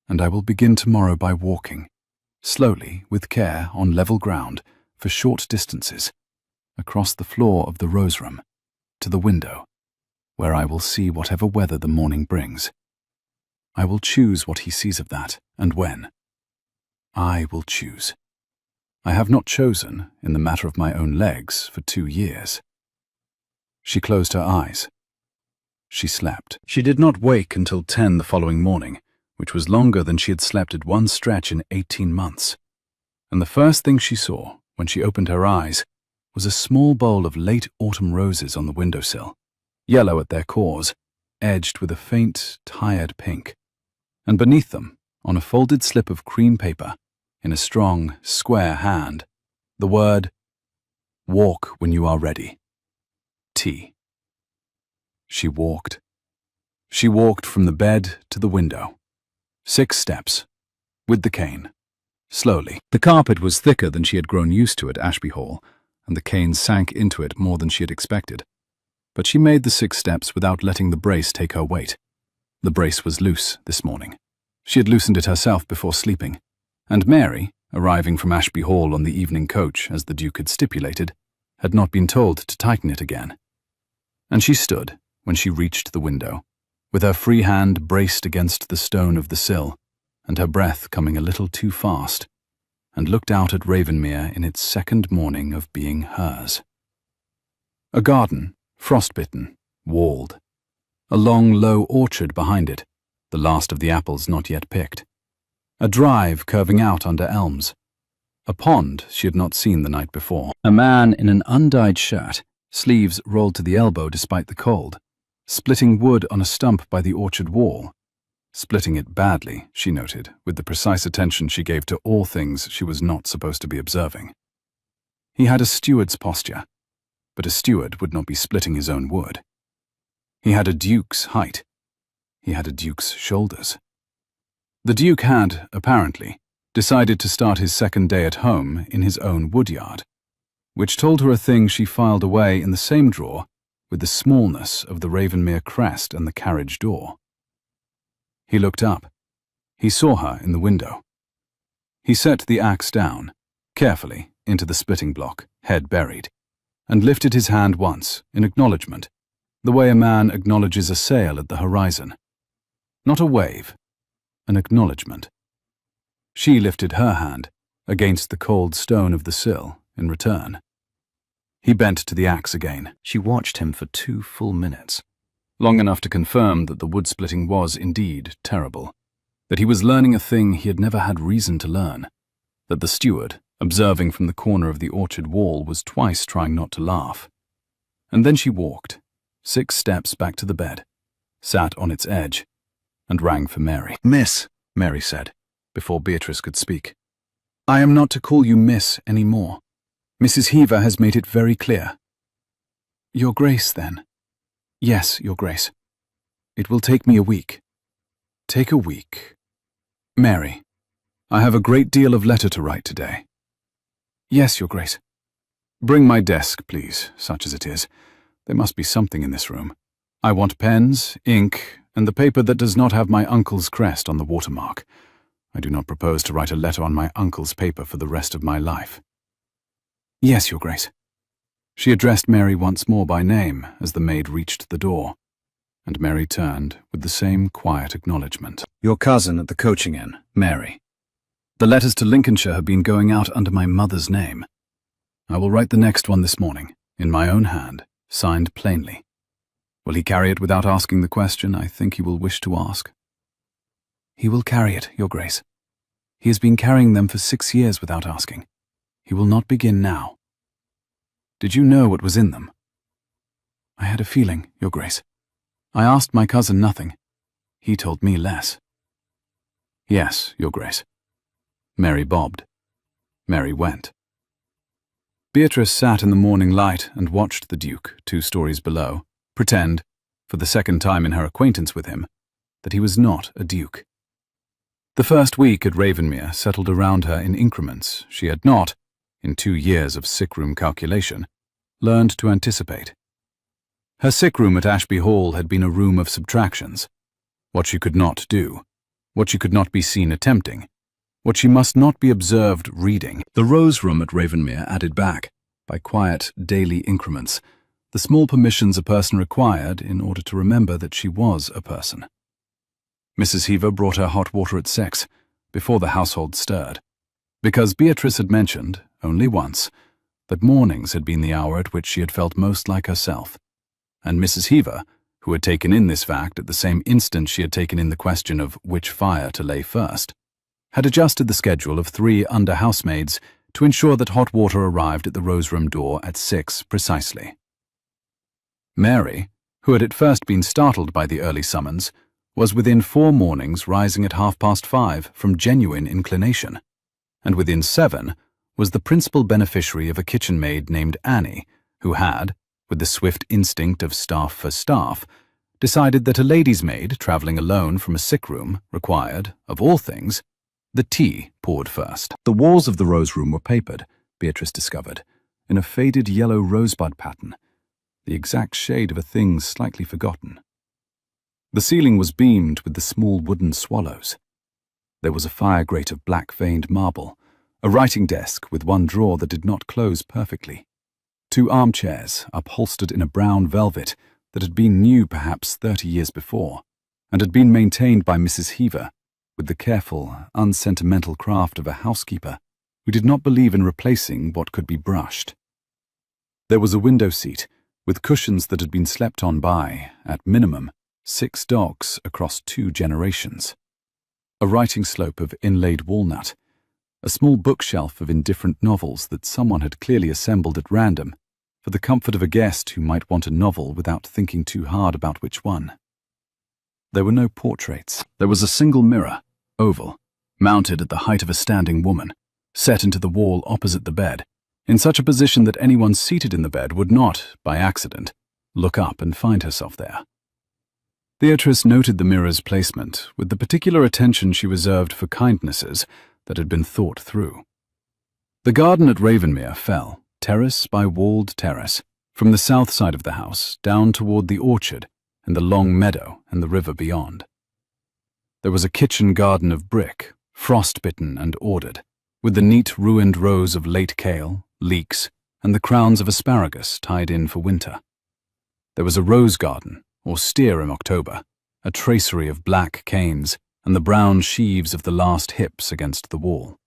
and I will begin tomorrow by walking, slowly, with care, on level ground, for short distances, across the floor of the rose room, to the window, where I will see whatever weather the morning brings. I will choose what he sees of that, and when. I will choose. I have not chosen, in the matter of my own legs, for 2 years." She closed her eyes. She slept. She did not wake until 10 the following morning, which was longer than she had slept at one stretch in 18 months. And the first thing she saw, when she opened her eyes, was a small bowl of late autumn roses on the windowsill, yellow at their cores, edged with a faint, tired pink. And beneath them, on a folded slip of cream paper, in a strong, square hand, the word, "Walk when you are ready. T." She walked. She walked from the bed to the window. 6 steps, with the cane, slowly. The carpet was thicker than she had grown used to at Ashby Hall, and the cane sank into it more than she had expected. But she made the 6 steps without letting the brace take her weight. The brace was loose this morning. She had loosened it herself before sleeping, and Mary, arriving from Ashby Hall on the evening coach, as the Duke had stipulated, had not been told to tighten it again. And she stood, when she reached the window, with her free hand braced against the stone of the sill, and her breath coming a little too fast, and looked out at Ravenmere in its second morning of being hers. A garden, frostbitten, walled. A long, low orchard behind it, the last of the apples not yet picked. A drive curving out under elms. A pond she had not seen the night before. A man in an undyed shirt, sleeves rolled to the elbow despite the cold, splitting wood on a stump by the orchard wall. Splitting it badly, she noted, with the precise attention she gave to all things she was not supposed to be observing. He had a steward's posture, but a steward would not be splitting his own wood. He had a duke's height. He had a duke's shoulders. The duke had, apparently, decided to start his second day at home in his own woodyard, which told her a thing she filed away in the same drawer with the smallness of the Ravenmere crest and the carriage door. He looked up. He saw her in the window. He set the axe down, carefully, into the splitting block, head buried, and lifted his hand once, in acknowledgement, the way a man acknowledges a sail at the horizon. Not a wave, an acknowledgement. She lifted her hand, against the cold stone of the sill, in return. He bent to the axe again. She watched him for 2 full minutes, long enough to confirm that the wood-splitting was indeed terrible, that he was learning a thing he had never had reason to learn, that the steward, observing from the corner of the orchard wall, was twice trying not to laugh. And then she walked, 6 steps back to the bed, sat on its edge, and rang for Mary. "Miss," Mary said, before Beatrice could speak. "I am not to call you Miss any more. Mrs. Heaver has made it very clear." "Your Grace, then?" "Yes, Your Grace. It will take me a week." "Take a week." "Mary, I have a great deal of letter to write today." "Yes, Your Grace." "Bring my desk, please, such as it is. There must be something in this room. I want pens, ink, and the paper that does not have my uncle's crest on the watermark. I do not propose to write a letter on my uncle's paper for the rest of my life." "Yes, Your Grace." She addressed Mary once more by name as the maid reached the door, and Mary turned with the same quiet acknowledgement. "Your cousin at the coaching inn, Mary. The letters to Lincolnshire have been going out under my mother's name. I will write the next one this morning, in my own hand, signed plainly. Will he carry it without asking the question I think he will wish to ask?" "He will carry it, Your Grace. He has been carrying them for 6 years without asking. He will not begin now." "Did you know what was in them?" "I had a feeling, Your Grace. I asked my cousin nothing. He told me less." "Yes, Your Grace." Mary bobbed. Mary went. Beatrice sat in the morning light and watched the Duke, 2 stories below, pretend, for the second time in her acquaintance with him, that he was not a duke. The first week at Ravenmere settled around her in increments she had not, in 2 years of sick-room calculation, learned to anticipate. Her sick-room at Ashby Hall had been a room of subtractions. What she could not do, what she could not be seen attempting, what she must not be observed reading. The Rose Room at Ravenmere added back, by quiet, daily increments, the small permissions a person required in order to remember that she was a person. Mrs. Heaver brought her hot water at 6, before the household stirred, because Beatrice had mentioned, only once, that mornings had been the hour at which she had felt most like herself, and Mrs. Heaver, who had taken in this fact at the same instant she had taken in the question of which fire to lay first, had adjusted the schedule of 3 under-housemaids to ensure that hot water arrived at the Rose Room door at 6 precisely. Mary, who had at first been startled by the early summons, was within 4 mornings rising at 5:30 from genuine inclination, and within 7 was the principal beneficiary of a kitchen maid named Annie, who had, with the swift instinct of staff for staff, decided that a lady's maid travelling alone from a sick room required, of all things, the tea poured first. The walls of the Rose Room were papered, Beatrice discovered, in a faded yellow rosebud pattern, the exact shade of a thing slightly forgotten. The ceiling was beamed with the small wooden swallows. There was a fire grate of black-veined marble, a writing desk with 1 drawer that did not close perfectly, 2 armchairs upholstered in a brown velvet that had been new perhaps 30 years before, and had been maintained by Mrs. Heaver with the careful, unsentimental craft of a housekeeper who did not believe in replacing what could be brushed. There was a window seat, with cushions that had been slept on by, at minimum, 6 dogs across 2 generations. A writing slope of inlaid walnut, a small bookshelf of indifferent novels that someone had clearly assembled at random for the comfort of a guest who might want a novel without thinking too hard about which one. There were no portraits. There was a single mirror, oval, mounted at the height of a standing woman, set into the wall opposite the bed, in such a position that anyone seated in the bed would not, by accident, look up and find herself there. Beatrice noted the mirror's placement with the particular attention she reserved for kindnesses that had been thought through. The garden at Ravenmere fell, terrace by walled terrace, from the south side of the house down toward the orchard and the long meadow and the river beyond. There was a kitchen garden of brick, frost-bitten and ordered, with the neat ruined rows of late kale, leeks, and the crowns of asparagus tied in for winter. There was a rose garden, austere in October, a tracery of black canes and the brown sheaves of the last hips against the wall.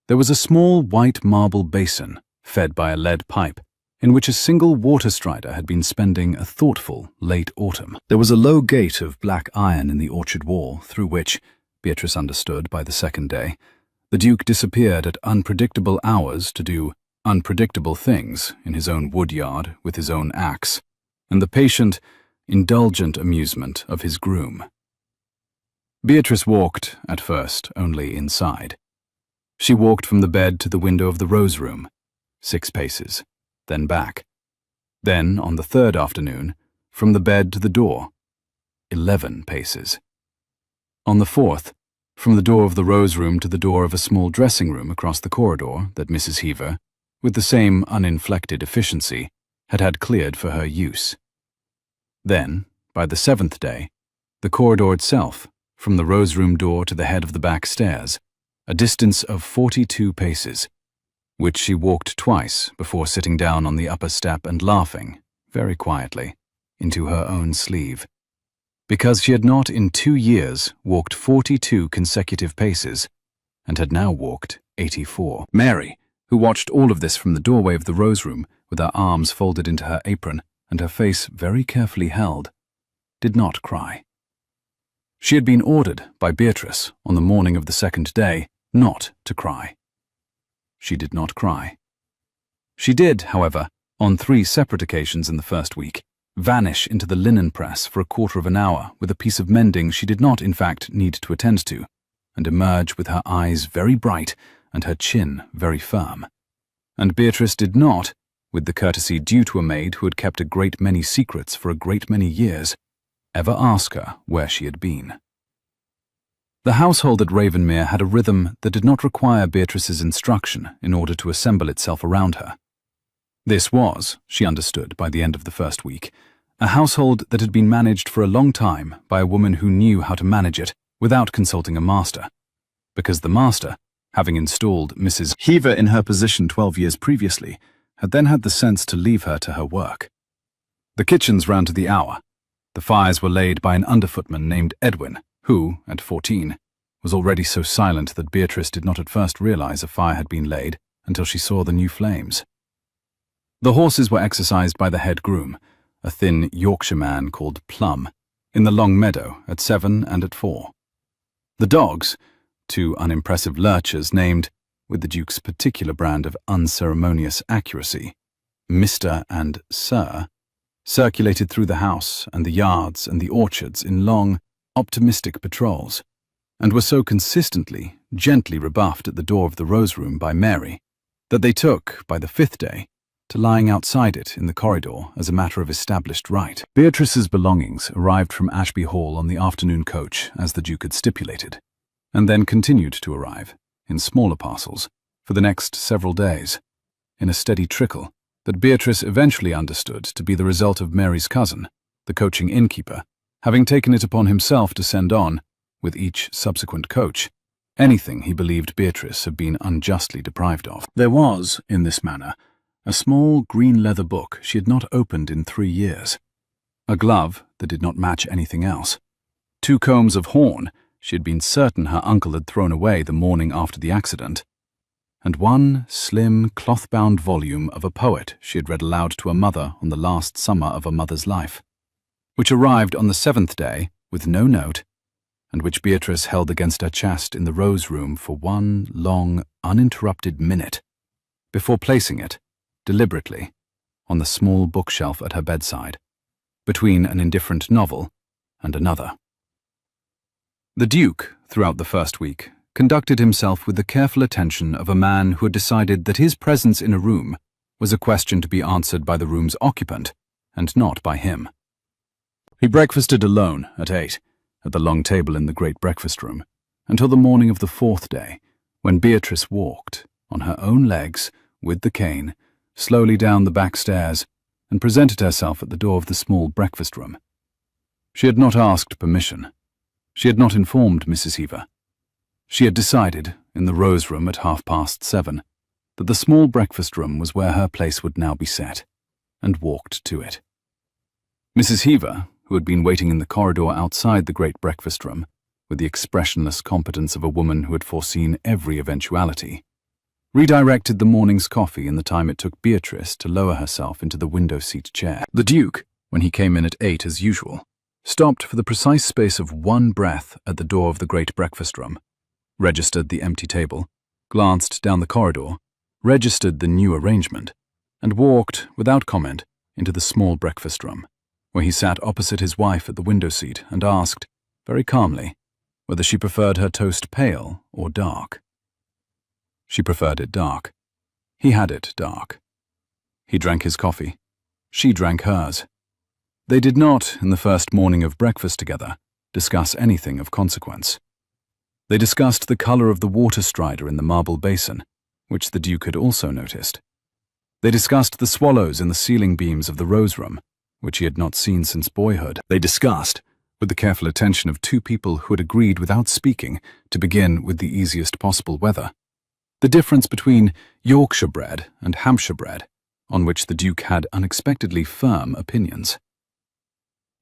There was a small white marble basin, fed by a lead pipe, in which a single water strider had been spending a thoughtful late autumn. There was a low gate of black iron in the orchard wall, through which, Beatrice understood by the second day, the Duke disappeared at unpredictable hours to do unpredictable things in his own woodyard with his own axe, and the patient, indulgent amusement of his groom. Beatrice walked, at first, only inside. She walked from the bed to the window of the rose room, 6 paces, then back. Then, on the third afternoon, from the bed to the door, 11 paces. On the fourth, from the door of the rose room to the door of a small dressing room across the corridor that Mrs. Heaver, with the same uninflected efficiency, had had cleared for her use. Then, by the 7th day, the corridor itself, from the rose room door to the head of the back stairs, a distance of 42 paces, which she walked twice before sitting down on the upper step and laughing, very quietly, into her own sleeve, because she had not in 2 years walked 42 consecutive paces, and had now walked 84. Mary, who watched all of this from the doorway of the rose room with her arms folded into her apron and her face very carefully held, did not cry. She had been ordered by Beatrice on the morning of the 2nd day not to cry. She did not cry. She did, however, on 3 separate occasions in the first week, vanish into the linen press for a quarter of an hour with a piece of mending she did not, in fact, need to attend to, and emerge with her eyes very bright and her chin very firm. And Beatrice did not, with the courtesy due to a maid who had kept a great many secrets for a great many years, ever ask her where she had been. The household at Ravenmere had a rhythm that did not require Beatrice's instruction in order to assemble itself around her. This was, she understood by the end of the first week, a household that had been managed for a long time by a woman who knew how to manage it without consulting a master, because the master, having installed Mrs. Heaver in her position 12 years previously, had then had the sense to leave her to her work. The kitchens ran to the hour. The fires were laid by an underfootman named Edwin, who, at 14, was already so silent that Beatrice did not at first realize a fire had been laid until she saw the new flames. The horses were exercised by the head groom, a thin Yorkshireman called Plum, in the long meadow at 7 and at 4. The dogs, 2 unimpressive lurchers named, with the Duke's particular brand of unceremonious accuracy, Mr. and Sir, circulated through the house and the yards and the orchards in long, optimistic patrols, and were so consistently, gently rebuffed at the door of the rose room by Mary, that they took, by the 5th day, to lying outside it in the corridor as a matter of established right. Beatrice's belongings arrived from Ashby Hall on the afternoon coach, as the Duke had stipulated, and then continued to arrive, in smaller parcels, for the next several days, in a steady trickle that Beatrice eventually understood to be the result of Mary's cousin, the coaching innkeeper, having taken it upon himself to send on, with each subsequent coach, anything he believed Beatrice had been unjustly deprived of. There was, in this manner, a small green leather book she had not opened in 3 years, a glove that did not match anything else, 2 combs of horn she had been certain her uncle had thrown away the morning after the accident, and one slim, cloth-bound volume of a poet she had read aloud to her mother on the last summer of her mother's life, which arrived on the 7th day with no note, and which Beatrice held against her chest in the rose room for one long, uninterrupted minute, before placing it, deliberately, on the small bookshelf at her bedside, between an indifferent novel and another. The Duke, throughout the first week, conducted himself with the careful attention of a man who had decided that his presence in a room was a question to be answered by the room's occupant, and not by him. He breakfasted alone at 8, at the long table in the great breakfast room, until the morning of the 4th day, when Beatrice walked, on her own legs, with the cane, slowly down the back stairs, and presented herself at the door of the small breakfast room. She had not asked permission. She had not informed Mrs. Heaver. She had decided, in the rose room at 7:30, that the small breakfast room was where her place would now be set, and walked to it. Mrs. Heaver, who had been waiting in the corridor outside the great breakfast room, with the expressionless competence of a woman who had foreseen every eventuality, redirected the morning's coffee in the time it took Beatrice to lower herself into the window-seat chair. The Duke, when he came in at 8 as usual, stopped for the precise space of one breath at the door of the great breakfast room, registered the empty table, glanced down the corridor, registered the new arrangement, and walked, without comment, into the small breakfast room, where he sat opposite his wife at the window seat and asked, very calmly, whether she preferred her toast pale or dark. She preferred it dark. He had it dark. He drank his coffee. She drank hers. They did not, in the first morning of breakfast together, discuss anything of consequence. They discussed the colour of the water strider in the marble basin, which the Duke had also noticed. They discussed the swallows in the ceiling beams of the rose room, which he had not seen since boyhood. They discussed, with the careful attention of two people who had agreed without speaking to begin with the easiest possible weather, the difference between Yorkshire bread and Hampshire bread, on which the Duke had unexpectedly firm opinions.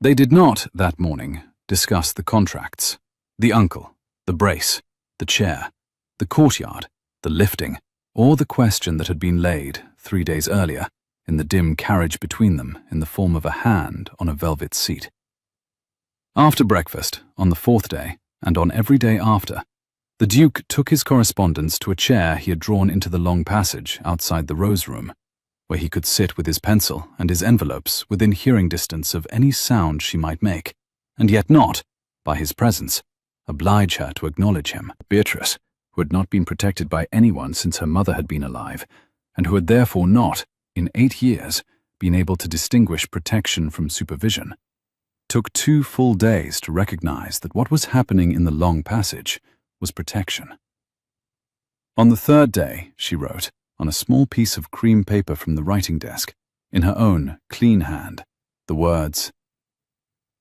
They did not, that morning, discuss the contracts, the uncle, the brace, the chair, the courtyard, the lifting, or the question that had been laid, 3 days earlier, in the dim carriage between them in the form of a hand on a velvet seat. After breakfast, on the 4th day, and on every day after, the Duke took his correspondence to a chair he had drawn into the long passage outside the rose room, where he could sit with his pencil and his envelopes within hearing distance of any sound she might make, and yet not, by his presence, oblige her to acknowledge him. Beatrice, who had not been protected by anyone since her mother had been alive, and who had therefore not, in 8 years, been able to distinguish protection from supervision, took 2 full days to recognize that what was happening in the long passage was protection. On the 3rd day, she wrote, on a small piece of cream paper from the writing desk, in her own clean hand, the words,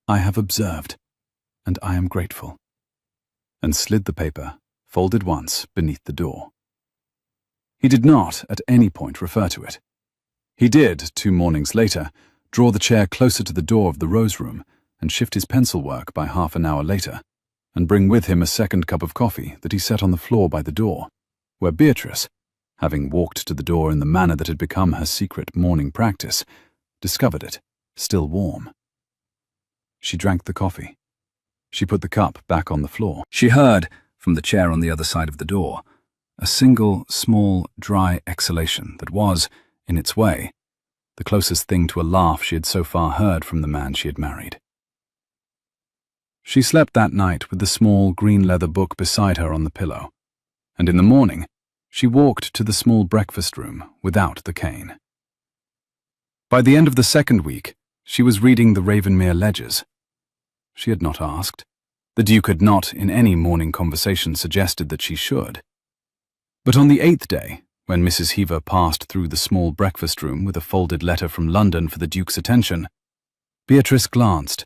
"I have observed, and I am grateful," and slid the paper, folded once, beneath the door. He did not, at any point, refer to it. He did, 2 mornings later, draw the chair closer to the door of the rose room and shift his pencil work by half an hour later, and bring with him a second cup of coffee that he set on the floor by the door, where Beatrice, having walked to the door in the manner that had become her secret morning practice, discovered it, still warm. She drank the coffee. She put the cup back on the floor. She heard, from the chair on the other side of the door, a single, small, dry exhalation that was, in its way, the closest thing to a laugh she had so far heard from the man she had married. She slept that night with the small green leather book beside her on the pillow, and in the morning she walked to the small breakfast room without the cane. By the end of the 2nd week, she was reading the Ravenmere ledgers. She had not asked. The Duke had not, in any morning conversation, suggested that she should. But on the 8th day, when Mrs. Heaver passed through the small breakfast room with a folded letter from London for the Duke's attention, Beatrice glanced,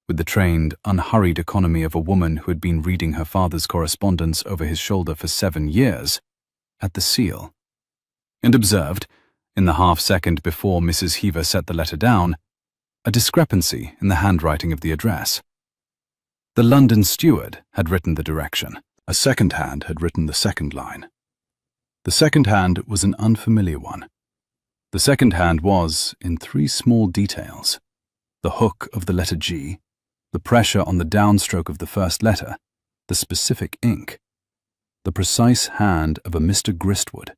with the trained, unhurried economy of a woman who had been reading her father's correspondence over his shoulder for 7 years, at the seal, and observed, in the half-second before Mrs. Heaver set the letter down, a discrepancy in the handwriting of the address. The London steward had written the direction. A second hand had written the second line. The second hand was an unfamiliar one. The second hand was, in 3 small details: the hook of the letter G, the pressure on the downstroke of the first letter, the specific ink, the precise hand of a Mr. Gristwood,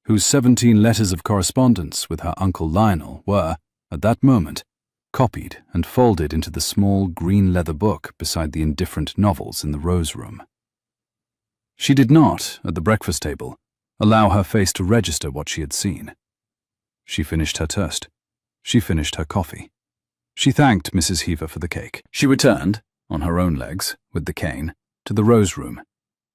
whose 17 letters of correspondence with her Uncle Lionel were, at that moment, copied and folded into the small green leather book beside the indifferent novels in the rose room. She did not, at the breakfast table, allow her face to register what she had seen. She finished her toast. She finished her coffee. She thanked Mrs. Heaver for the cake. She returned, on her own legs, with the cane, to the rose room,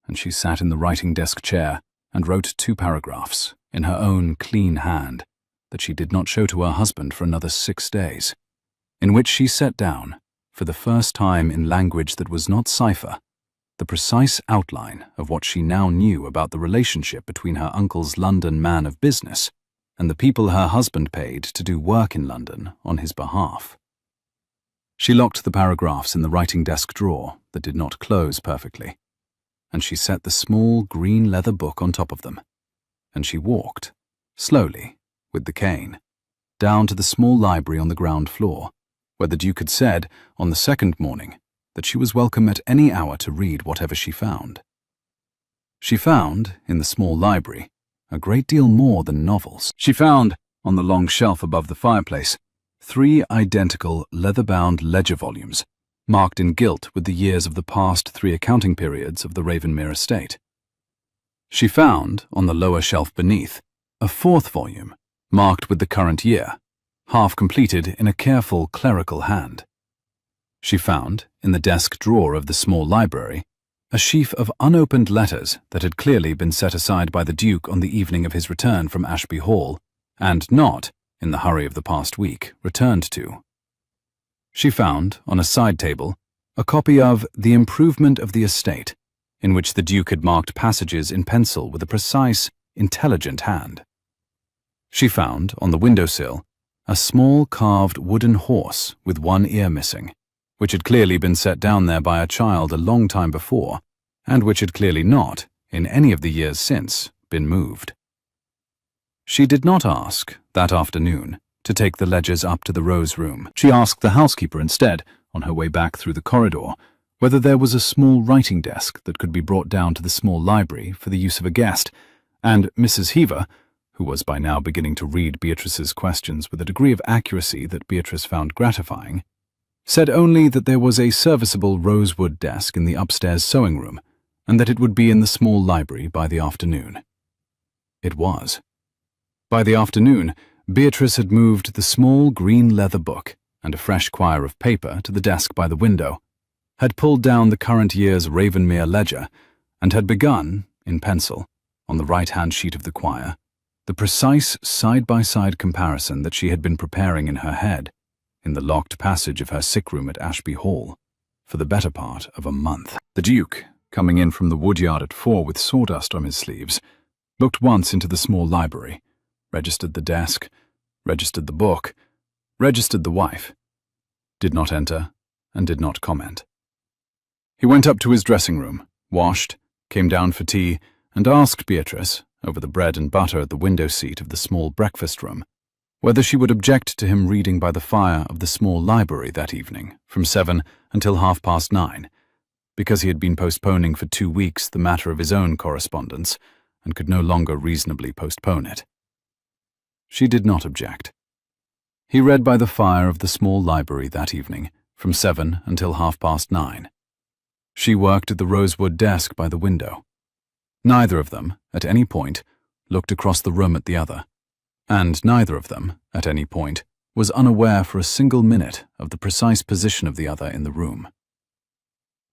and she sat in the writing desk chair and wrote 2 paragraphs, in her own clean hand, that she did not show to her husband for another 6 days, in which she set down, for the first time in language that was not cipher, the precise outline of what she now knew about the relationship between her uncle's London man of business and the people her husband paid to do work in London on his behalf. She locked the paragraphs in the writing desk drawer that did not close perfectly, and she set the small green leather book on top of them, and she walked, slowly, with the cane, down to the small library on the ground floor, where the Duke had said, on the second morning, that she was welcome at any hour to read whatever she found. She found, in the small library, a great deal more than novels. She found, on the long shelf above the fireplace, 3 identical leather-bound ledger volumes, marked in gilt with the years of the past 3 accounting periods of the Ravenmere estate. She found, on the lower shelf beneath, a 4th volume, marked with the current year, half completed in a careful clerical hand. She found, in the desk drawer of the small library, a sheaf of unopened letters that had clearly been set aside by the Duke on the evening of his return from Ashby Hall, and not, in the hurry of the past week, returned to. She found, on a side table, a copy of The Improvement of the Estate, in which the Duke had marked passages in pencil with a precise, intelligent hand. She found, on the windowsill, a small carved wooden horse with 1 ear missing, which had clearly been set down there by a child a long time before, and which had clearly not, in any of the years since, been moved. She did not ask, that afternoon, to take the ledgers up to the rose room. She asked the housekeeper instead, on her way back through the corridor, whether there was a small writing desk that could be brought down to the small library for the use of a guest, and Mrs. Heaver, who was by now beginning to read Beatrice's questions with a degree of accuracy that Beatrice found gratifying, said only that there was a serviceable rosewood desk in the upstairs sewing room, and that it would be in the small library by the afternoon. It was. By the afternoon, Beatrice had moved the small green leather book and a fresh quire of paper to the desk by the window, had pulled down the current year's Ravenmere ledger, and had begun, in pencil, on the right-hand sheet of the quire, the precise side-by-side comparison that she had been preparing in her head, in the locked passage of her sick room at Ashby Hall, for the better part of a month. The Duke, coming in from the woodyard at 4 with sawdust on his sleeves, looked once into the small library, registered the desk, registered the book, registered the wife, did not enter, and did not comment. He went up to his dressing room, washed, came down for tea, and asked Beatrice, over the bread and butter at the window seat of the small breakfast room, whether she would object to him reading by the fire of the small library that evening, from 7 until 9:30, because he had been postponing for 2 weeks the matter of his own correspondence, and could no longer reasonably postpone it. She did not object. He read by the fire of the small library that evening, from 7 until 9:30. She worked at the rosewood desk by the window. Neither of them, at any point, looked across the room at the other, and neither of them, at any point, was unaware for a single minute of the precise position of the other in the room.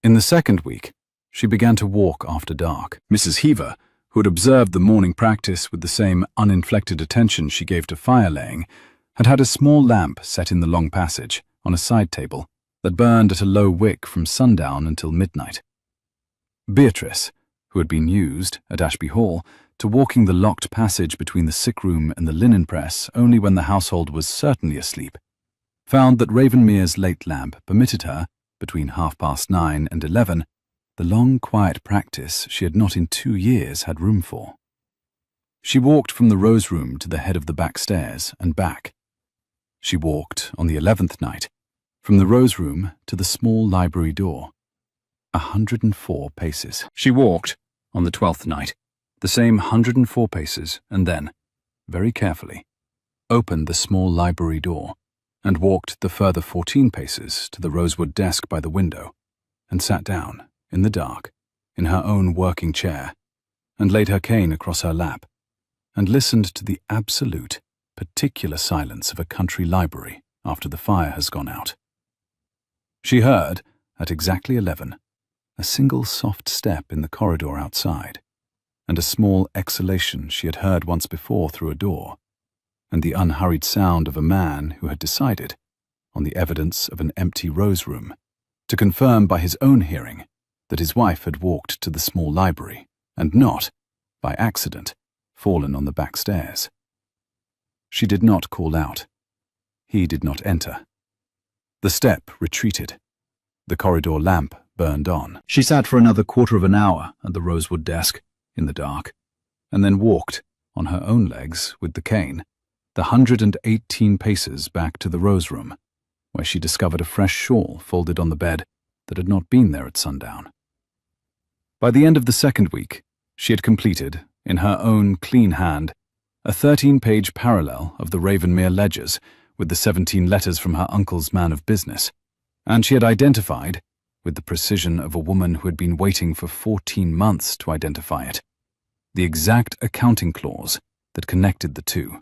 In the second week, she began to walk after dark. Mrs. Heaver, who had observed the morning practice with the same uninflected attention she gave to fire-laying, had had a small lamp set in the long passage, on a side table, that burned at a low wick from sundown until midnight. Beatrice, who had been used, at Ashby Hall, to walking the locked passage between the sick room and the linen press only when the household was certainly asleep, found that Ravenmere's late lamp permitted her, between 9:30 and 11, the long quiet practice she had not in 2 years had room for. She walked from the rose room to the head of the back stairs and back. She walked, on the 11th night, from the rose room to the small library door. 104 paces. She walked, on the 12th night, the same 104 paces, and then, very carefully, opened the small library door and walked the further 14 paces to the rosewood desk by the window and sat down, in the dark, in her own working chair, and laid her cane across her lap and listened to the absolute, particular silence of a country library after the fire has gone out. She heard, at exactly 11, a single soft step in the corridor outside, and a small exhalation she had heard once before through a door, and the unhurried sound of a man who had decided, on the evidence of an empty rose room, to confirm by his own hearing that his wife had walked to the small library and not, by accident, fallen on the back stairs. She did not call out. He did not enter. The step retreated. The corridor lamp burned on. She sat for another quarter of an hour at the rosewood desk, in the dark, and then walked, on her own legs, with the cane, the 118 paces back to the rose room, where she discovered a fresh shawl folded on the bed that had not been there at sundown. By the end of the second week, she had completed, in her own clean hand, a 13-page parallel of the Ravenmere ledgers with the 17 letters from her uncle's man of business, and she had identified, with the precision of a woman who had been waiting for 14 months to identify it, the exact accounting clause that connected the two.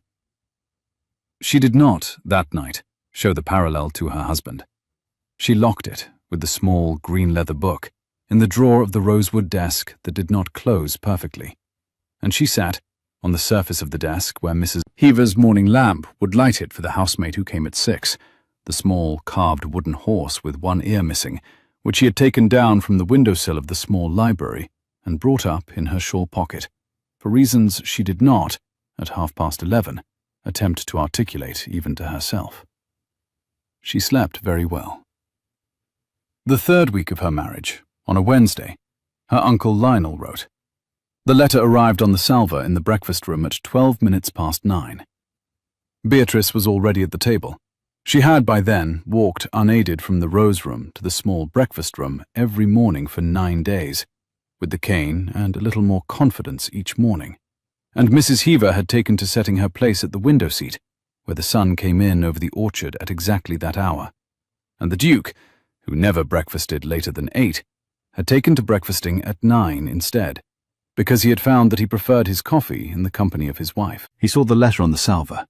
She did not, that night, show the parallel to her husband. She locked it, with the small green leather book, in the drawer of the rosewood desk that did not close perfectly, and she sat on the surface of the desk where Mrs. Heaver's morning lamp would light it for the housemaid who came at 6, the small carved wooden horse with one ear missing, which she had taken down from the windowsill of the small library and brought up in her shawl pocket, for reasons she did not, at 11:30, attempt to articulate even to herself. She slept very well. The third week of her marriage, on a Wednesday, her uncle Lionel wrote. The letter arrived on the salver in the breakfast room at 12 minutes past 9. Beatrice was already at the table. She had by then walked unaided from the rose room to the small breakfast room every morning for 9 days, with the cane and a little more confidence each morning, and Mrs. Heaver had taken to setting her place at the window seat, where the sun came in over the orchard at exactly that hour, and the Duke, who never breakfasted later than 8, had taken to breakfasting at 9 instead, because he had found that he preferred his coffee in the company of his wife. He saw the letter on the salver.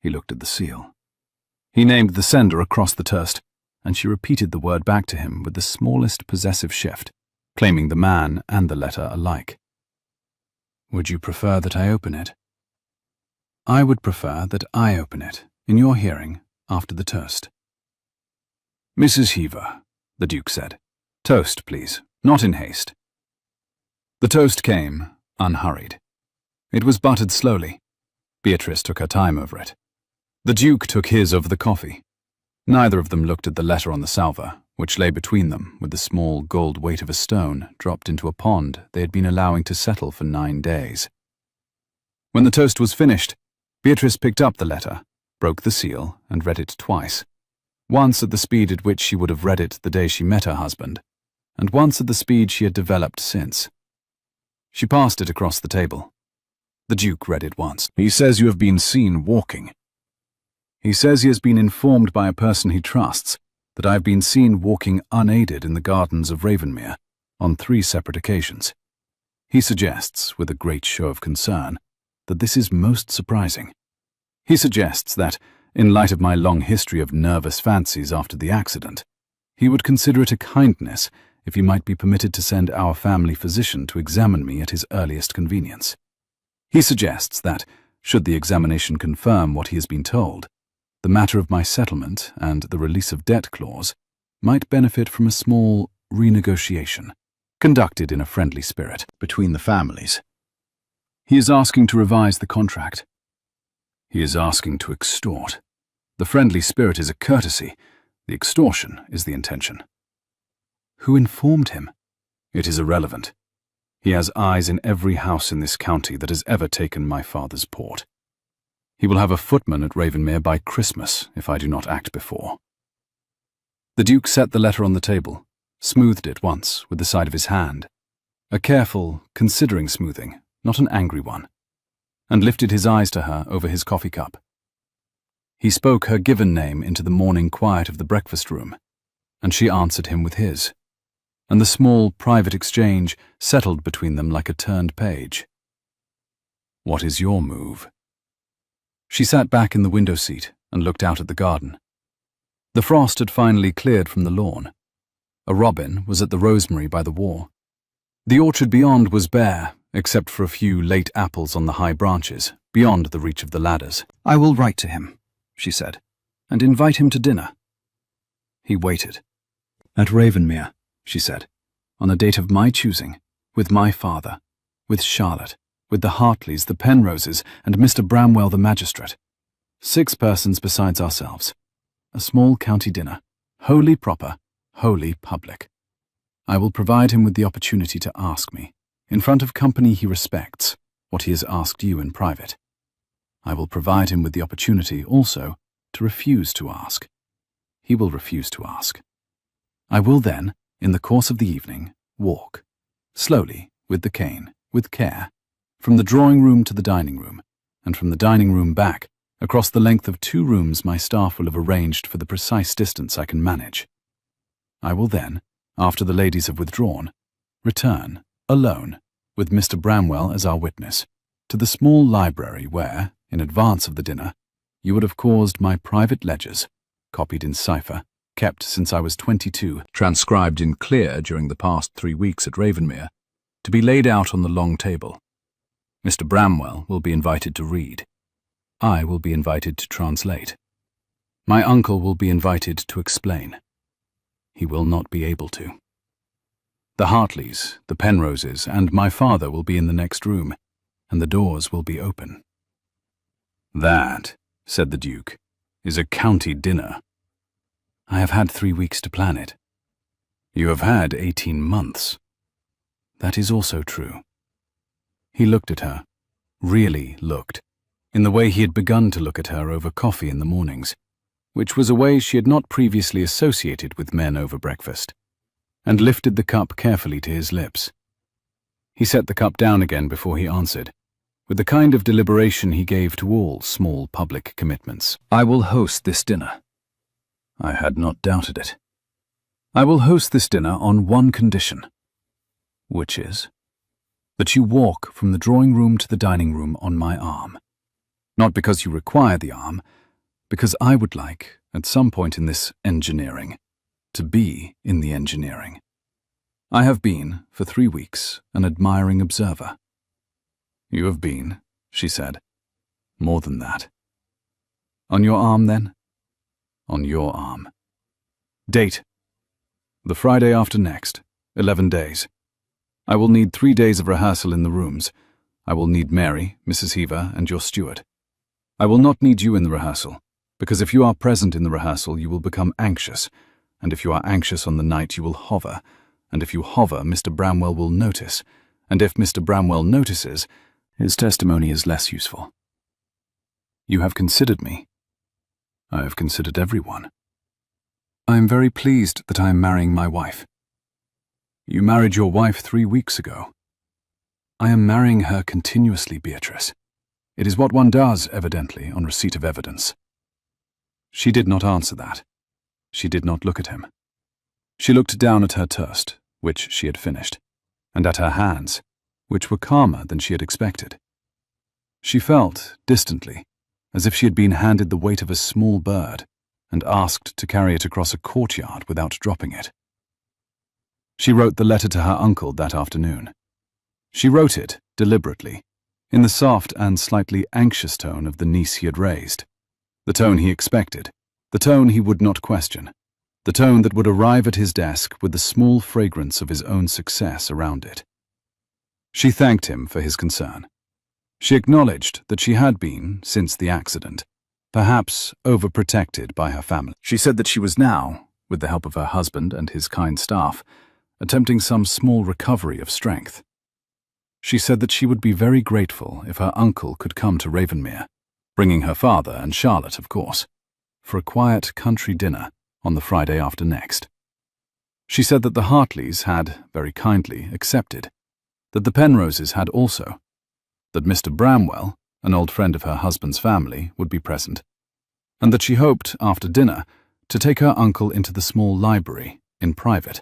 He looked at the seal. He named the sender across the toast, and she repeated the word back to him with the smallest possessive shift, claiming the man and the letter alike. Would you prefer that I open it? I would prefer that I open it, in your hearing, after the toast. Mrs. Heaver, the Duke said. Toast, please, not in haste. The toast came, unhurried. It was buttered slowly. Beatrice took her time over it. The Duke took his over the coffee. Neither of them looked at the letter on the salver, which lay between them with the small gold weight of a stone dropped into a pond they had been allowing to settle for 9 days. When the toast was finished, Beatrice picked up the letter, broke the seal, and read it twice. Once at the speed at which she would have read it the day she met her husband, and once at the speed she had developed since. She passed it across the table. The Duke read it once. He says you have been seen walking. He says he has been informed by a person he trusts that I have been seen walking unaided in the gardens of Ravenmere on 3 separate occasions. He suggests, with a great show of concern, that this is most surprising. He suggests that, in light of my long history of nervous fancies after the accident, he would consider it a kindness if he might be permitted to send our family physician to examine me at his earliest convenience. He suggests that, should the examination confirm what he has been told, the matter of my settlement and the release of debt clause might benefit from a small renegotiation, conducted in a friendly spirit, between the families. He is asking to revise the contract. He is asking to extort. The friendly spirit is a courtesy. The extortion is the intention. Who informed him? It is irrelevant. He has eyes in every house in this county that has ever taken my father's port. He will have a footman at Ravenmere by Christmas if I do not act before." The Duke set the letter on the table, smoothed it once with the side of his hand, a careful, considering smoothing, not an angry one, and lifted his eyes to her over his coffee cup. He spoke her given name into the morning quiet of the breakfast room, and she answered him with his, and the small private exchange settled between them like a turned page. "What is your move?" She sat back in the window seat and looked out at the garden. The frost had finally cleared from the lawn. A robin was at the rosemary by the wall. The orchard beyond was bare, except for a few late apples on the high branches, beyond the reach of the ladders. "I will write to him," she said, "and invite him to dinner." He waited. "At Ravenmere," she said, "on a date of my choosing, with my father, with Charlotte, with the Hartleys, the Penroses, and Mr. Bramwell the magistrate. 6 persons besides ourselves. A small county dinner, wholly proper, wholly public. I will provide him with the opportunity to ask me, in front of company he respects, what he has asked you in private. I will provide him with the opportunity, also, to refuse to ask. He will refuse to ask. I will then, in the course of the evening, walk, slowly, with the cane, with care, from the drawing-room to the dining-room, and from the dining-room back, across the length of 2 rooms my staff will have arranged for the precise distance I can manage. I will then, after the ladies have withdrawn, return, alone, with Mr. Bramwell as our witness, to the small library where, in advance of the dinner, you would have caused my private ledgers, copied in cipher, kept since I was 22, transcribed in clear during the past 3 weeks at Ravenmere, to be laid out on the long table. Mr. Bramwell will be invited to read. I will be invited to translate. My uncle will be invited to explain. He will not be able to. The Hartleys, the Penroses, and my father will be in the next room, and the doors will be open." "That," said the Duke, "is a county dinner." "I have had 3 weeks to plan it." "You have had 18 months. "That is also true." He looked at her, really looked, in the way he had begun to look at her over coffee in the mornings, which was a way she had not previously associated with men over breakfast, and lifted the cup carefully to his lips. He set the cup down again before he answered, with the kind of deliberation he gave to all small public commitments. "I will host this dinner." I had not doubted it. "I will host this dinner on one condition." "Which is?" "That you walk from the drawing-room to the dining-room on my arm. Not because you require the arm, because I would like, at some point in this engineering, to be in the engineering. I have been, for 3 weeks, an admiring observer." "You have been," she said. "More than that." "On your arm, then?" "On your arm." "Date?" "The Friday after next, 11 days. I will need 3 days of rehearsal in the rooms. I will need Mary, Mrs. Heaver, and your steward. I will not need you in the rehearsal, because if you are present in the rehearsal you will become anxious, and if you are anxious on the night you will hover, and if you hover Mr. Bramwell will notice, and if Mr. Bramwell notices, his testimony is less useful. You have considered me. I have considered everyone. I am very pleased that I am marrying my wife. You married your wife 3 weeks ago. I am marrying her continuously, Beatrice. It is what one does, evidently, on receipt of evidence." She did not answer that. She did not look at him. She looked down at her toast, which she had finished, and at her hands, which were calmer than she had expected. She felt, distantly, as if she had been handed the weight of a small bird and asked to carry it across a courtyard without dropping it. She wrote the letter to her uncle that afternoon. She wrote it, deliberately, in the soft and slightly anxious tone of the niece he had raised, the tone he expected, the tone he would not question, the tone that would arrive at his desk with the small fragrance of his own success around it. She thanked him for his concern. She acknowledged that she had been, since the accident, perhaps overprotected by her family. She said that she was now, with the help of her husband and his kind staff, attempting some small recovery of strength. She said that she would be very grateful if her uncle could come to Ravenmere, bringing her father and Charlotte, of course, for a quiet country dinner on the Friday after next. She said that the Hartleys had, very kindly, accepted, that the Penroses had also, that Mr. Bramwell, an old friend of her husband's family, would be present, and that she hoped, after dinner, to take her uncle into the small library, in private,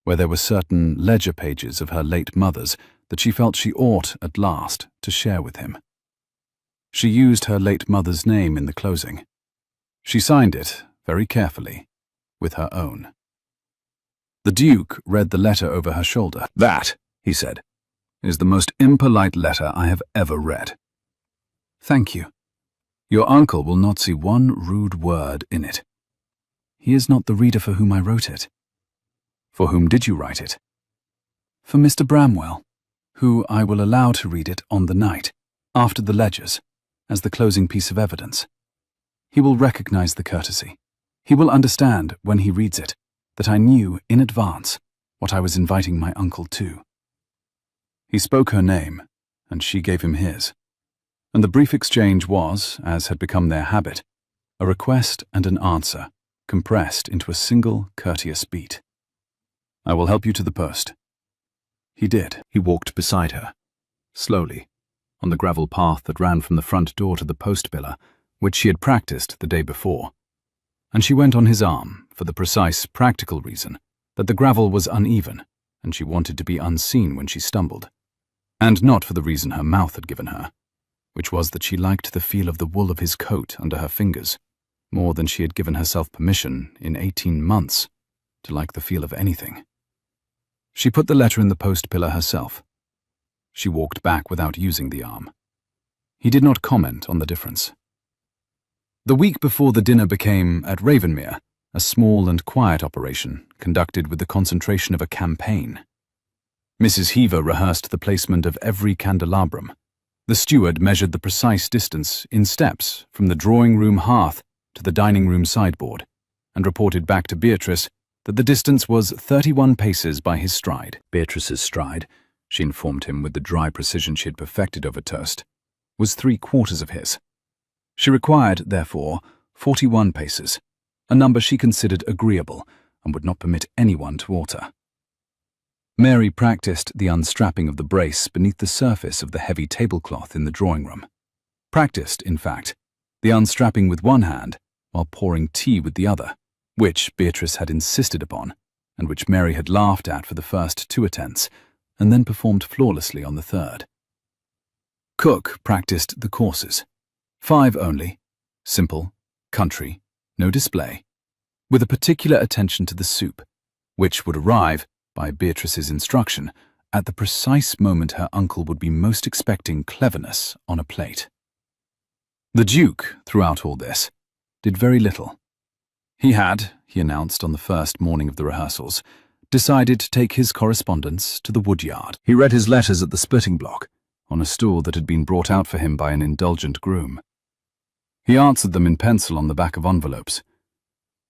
where there were certain ledger pages of her late mother's that she felt she ought, at last, to share with him. She used her late mother's name in the closing. She signed it, very carefully, with her own. The Duke read the letter over her shoulder. "That," he said, "is the most impolite letter I have ever read." "Thank you. Your uncle will not see one rude word in it. He is not the reader for whom I wrote it." "For whom did you write it?" "For Mr. Bramwell, who I will allow to read it on the night, after the ledgers, as the closing piece of evidence. He will recognize the courtesy. He will understand, when he reads it, that I knew in advance what I was inviting my uncle to." He spoke her name, and she gave him his, and the brief exchange was, as had become their habit, a request and an answer, compressed into a single courteous beat. "I will help you to the post." He did. He walked beside her, slowly, on the gravel path that ran from the front door to the post pillar, which she had practiced the day before, and she went on his arm for the precise practical reason that the gravel was uneven and she wanted to be unseen when she stumbled, and not for the reason her mouth had given her, which was that she liked the feel of the wool of his coat under her fingers more than she had given herself permission in 18 months to like the feel of anything. She put the letter in the post pillar herself. She walked back without using the arm. He did not comment on the difference. The week before the dinner became, at Ravenmere, a small and quiet operation conducted with the concentration of a campaign. Mrs. Heaver rehearsed the placement of every candelabrum. The steward measured the precise distance in steps from the drawing-room hearth to the dining-room sideboard, and reported back to Beatrice that the distance was 31 paces by his stride. Beatrice's stride, she informed him with the dry precision she had perfected over toast, was 3/4 of his. She required, therefore, 41 paces, a number she considered agreeable and would not permit anyone to alter. Mary practiced the unstrapping of the brace beneath the surface of the heavy tablecloth in the drawing-room. Practiced, in fact, the unstrapping with one hand while pouring tea with the other, which Beatrice had insisted upon, and which Mary had laughed at for the first 2 attempts, and then performed flawlessly on the 3rd. Cook practiced the courses, 5 only, simple, country, no display, with a particular attention to the soup, which would arrive, by Beatrice's instruction, at the precise moment her uncle would be most expecting cleverness on a plate. The Duke, throughout all this, did very little. He had, he announced on the first morning of the rehearsals, decided to take his correspondence to the woodyard. He read his letters at the splitting block, on a stool that had been brought out for him by an indulgent groom. He answered them in pencil on the back of envelopes.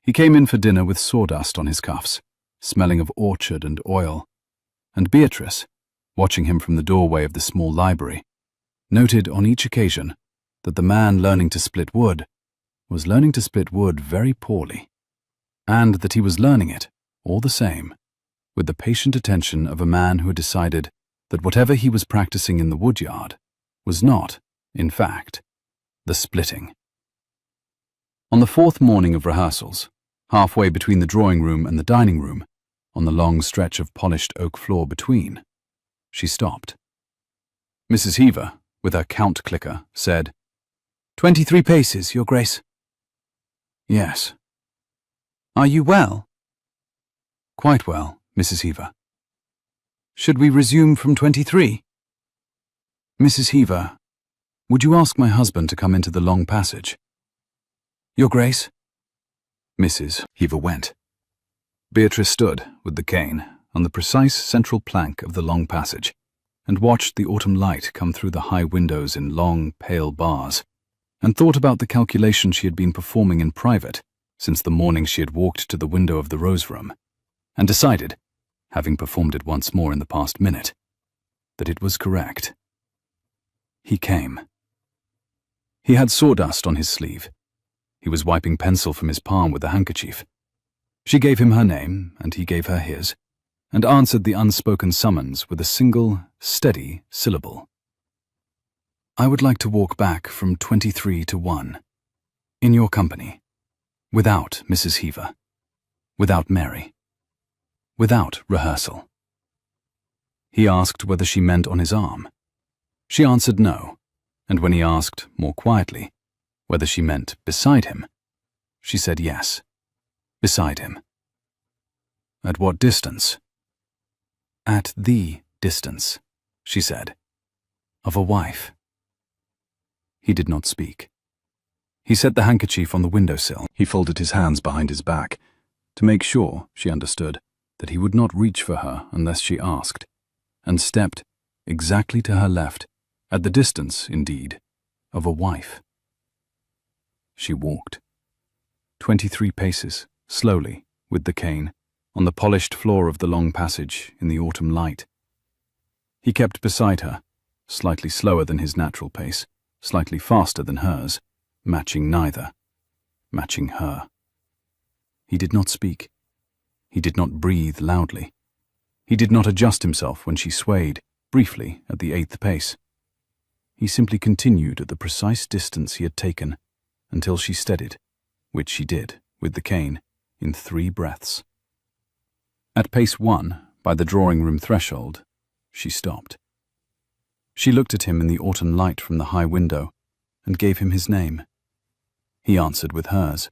He came in for dinner with sawdust on his cuffs, smelling of orchard and oil, and Beatrice, watching him from the doorway of the small library, noted on each occasion that the man learning to split wood was learning to split wood very poorly, and that he was learning it, all the same, with the patient attention of a man who had decided that whatever he was practicing in the woodyard was not, in fact, the splitting. On the 4th morning of rehearsals, halfway between the drawing-room and the dining-room, on the long stretch of polished oak floor between, she stopped. Mrs. Heaver, with her count clicker, said, 23 paces, Your Grace." "Yes." "Are you well?" "Quite well, Mrs. Heaver." "Should we resume from 23? "Mrs. Heaver, would you ask my husband to come into the long passage?" "Your Grace." Mrs. Heaver went. Beatrice stood, with the cane, on the precise central plank of the long passage, and watched the autumn light come through the high windows in long, pale bars, and thought about the calculation she had been performing in private since the morning she had walked to the window of the rose room, and decided, having performed it once more in the past minute, that it was correct. He came. He had sawdust on his sleeve. He was wiping pencil from his palm with a handkerchief. She gave him her name, and he gave her his, and answered the unspoken summons with a single, steady syllable. I would like to walk back from 23 to 1, in your company, without Mrs. Heaver, without Mary, without rehearsal. He asked whether she meant on his arm. She answered no, and when he asked, more quietly, whether she meant beside him, she said yes, beside him. At what distance? At the distance, she said, of a wife. He did not speak. He set the handkerchief on the windowsill. He folded his hands behind his back to make sure, she understood, that he would not reach for her unless she asked, and stepped exactly to her left, at the distance, indeed, of a wife. She walked 23 paces, slowly, with the cane, on the polished floor of the long passage in the autumn light. He kept beside her, slightly slower than his natural pace, slightly faster than hers, matching neither, matching her. He did not speak. He did not breathe loudly. He did not adjust himself when she swayed, briefly, at the 8th pace. He simply continued at the precise distance he had taken until she steadied, which she did, with the cane, in 3 breaths. At pace 1, by the drawing-room threshold, she stopped. She looked at him in the autumn light from the high window and gave him his name. He answered with hers,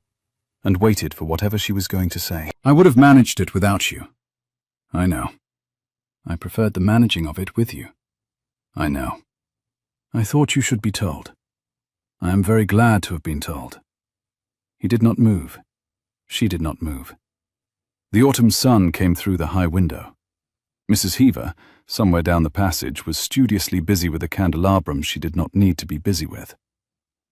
and waited for whatever she was going to say. I would have managed it without you. I know. I preferred the managing of it with you. I know. I thought you should be told. I am very glad to have been told. He did not move. She did not move. The autumn sun came through the high window. Mrs. Heaver, somewhere down the passage, was studiously busy with a candelabrum she did not need to be busy with.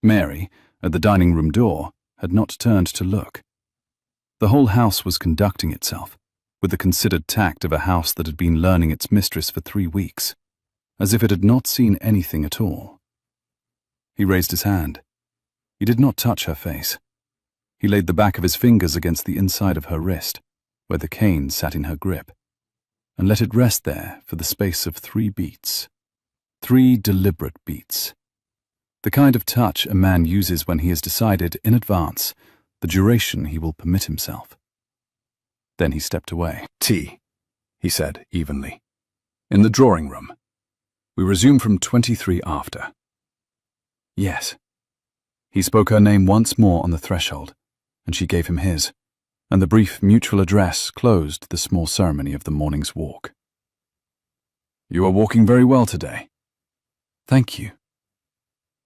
Mary, at the dining-room door, had not turned to look. The whole house was conducting itself, with the considered tact of a house that had been learning its mistress for 3 weeks, as if it had not seen anything at all. He raised his hand. He did not touch her face. He laid the back of his fingers against the inside of her wrist, where the cane sat in her grip, and let it rest there for the space of 3 beats. 3 deliberate beats. The kind of touch a man uses when he has decided in advance the duration he will permit himself. Then he stepped away. Tea, he said evenly. In the drawing-room. We resume from 23 after. Yes. He spoke her name once more on the threshold, and she gave him his, and the brief mutual address closed the small ceremony of the morning's walk. You are walking very well today. Thank you.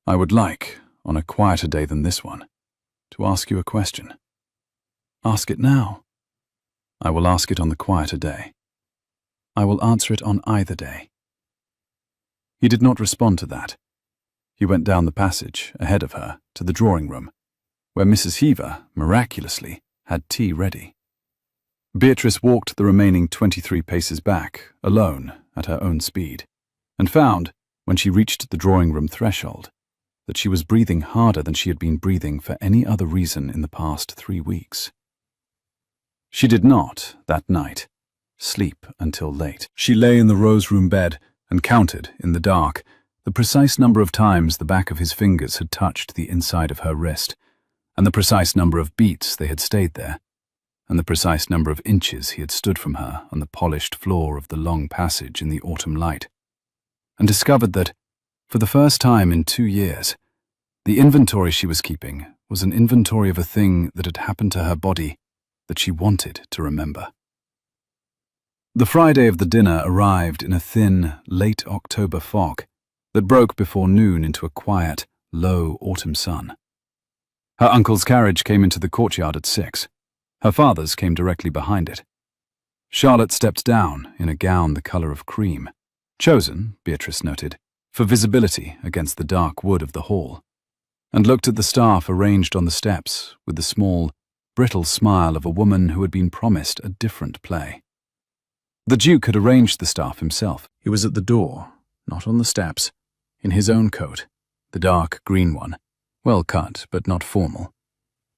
I would like, on a quieter day than this one, to ask you a question. Ask it now. I will ask it on the quieter day. I will answer it on either day. He did not respond to that. He went down the passage, ahead of her, to the drawing-room, where Mrs. Heaver, miraculously, had tea ready. Beatrice walked the remaining 23 paces back, alone, at her own speed, and found, when she reached the drawing-room threshold, that she was breathing harder than she had been breathing for any other reason in the past 3 weeks. She did not, that night, sleep until late. She lay in the rose-room bed and counted, in the dark, the precise number of times the back of his fingers had touched the inside of her wrist, and the precise number of beats they had stayed there, and the precise number of inches he had stood from her on the polished floor of the long passage in the autumn light, and discovered that, for the first time in 2 years, the inventory she was keeping was an inventory of a thing that had happened to her body that she wanted to remember. The Friday of the dinner arrived in a thin, late October fog that broke before noon into a quiet, low autumn sun. Her uncle's carriage came into the courtyard at 6. Her father's came directly behind it. Charlotte stepped down in a gown the colour of cream, chosen, Beatrice noted, for visibility against the dark wood of the hall, and looked at the staff arranged on the steps with the small, brittle smile of a woman who had been promised a different play. The Duke had arranged the staff himself. He was at the door, not on the steps, in his own coat, the dark green one, well cut but not formal.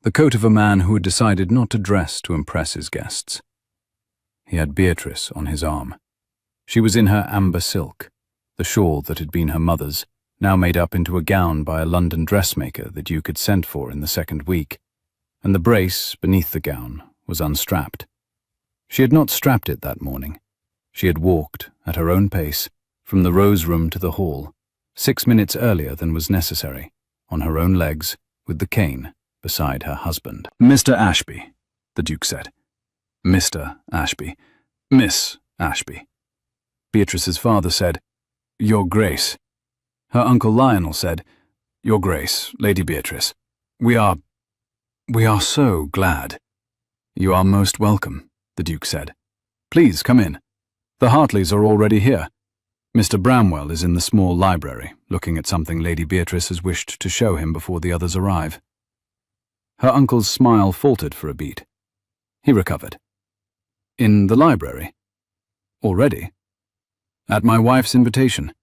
The coat of a man who had decided not to dress to impress his guests. He had Beatrice on his arm. She was in her amber silk, the shawl that had been her mother's, now made up into a gown by a London dressmaker the Duke had sent for in the second week, and the brace beneath the gown was unstrapped. She had not strapped it that morning. She had walked, at her own pace, from the rose room to the hall, 6 minutes earlier than was necessary, on her own legs, with the cane beside her husband. "Mr. Ashby," the Duke said. "Mr. Ashby. Miss Ashby." Beatrice's father said, "Your Grace." Her uncle Lionel said, "Your Grace, Lady Beatrice. We are so glad." "You are most welcome," the Duke said. "Please come in. The Hartleys are already here. Mr. Bramwell is in the small library, looking at something Lady Beatrice has wished to show him before the others arrive." Her uncle's smile faltered for a beat. He recovered. "In the library? Already?" "At my wife's invitation.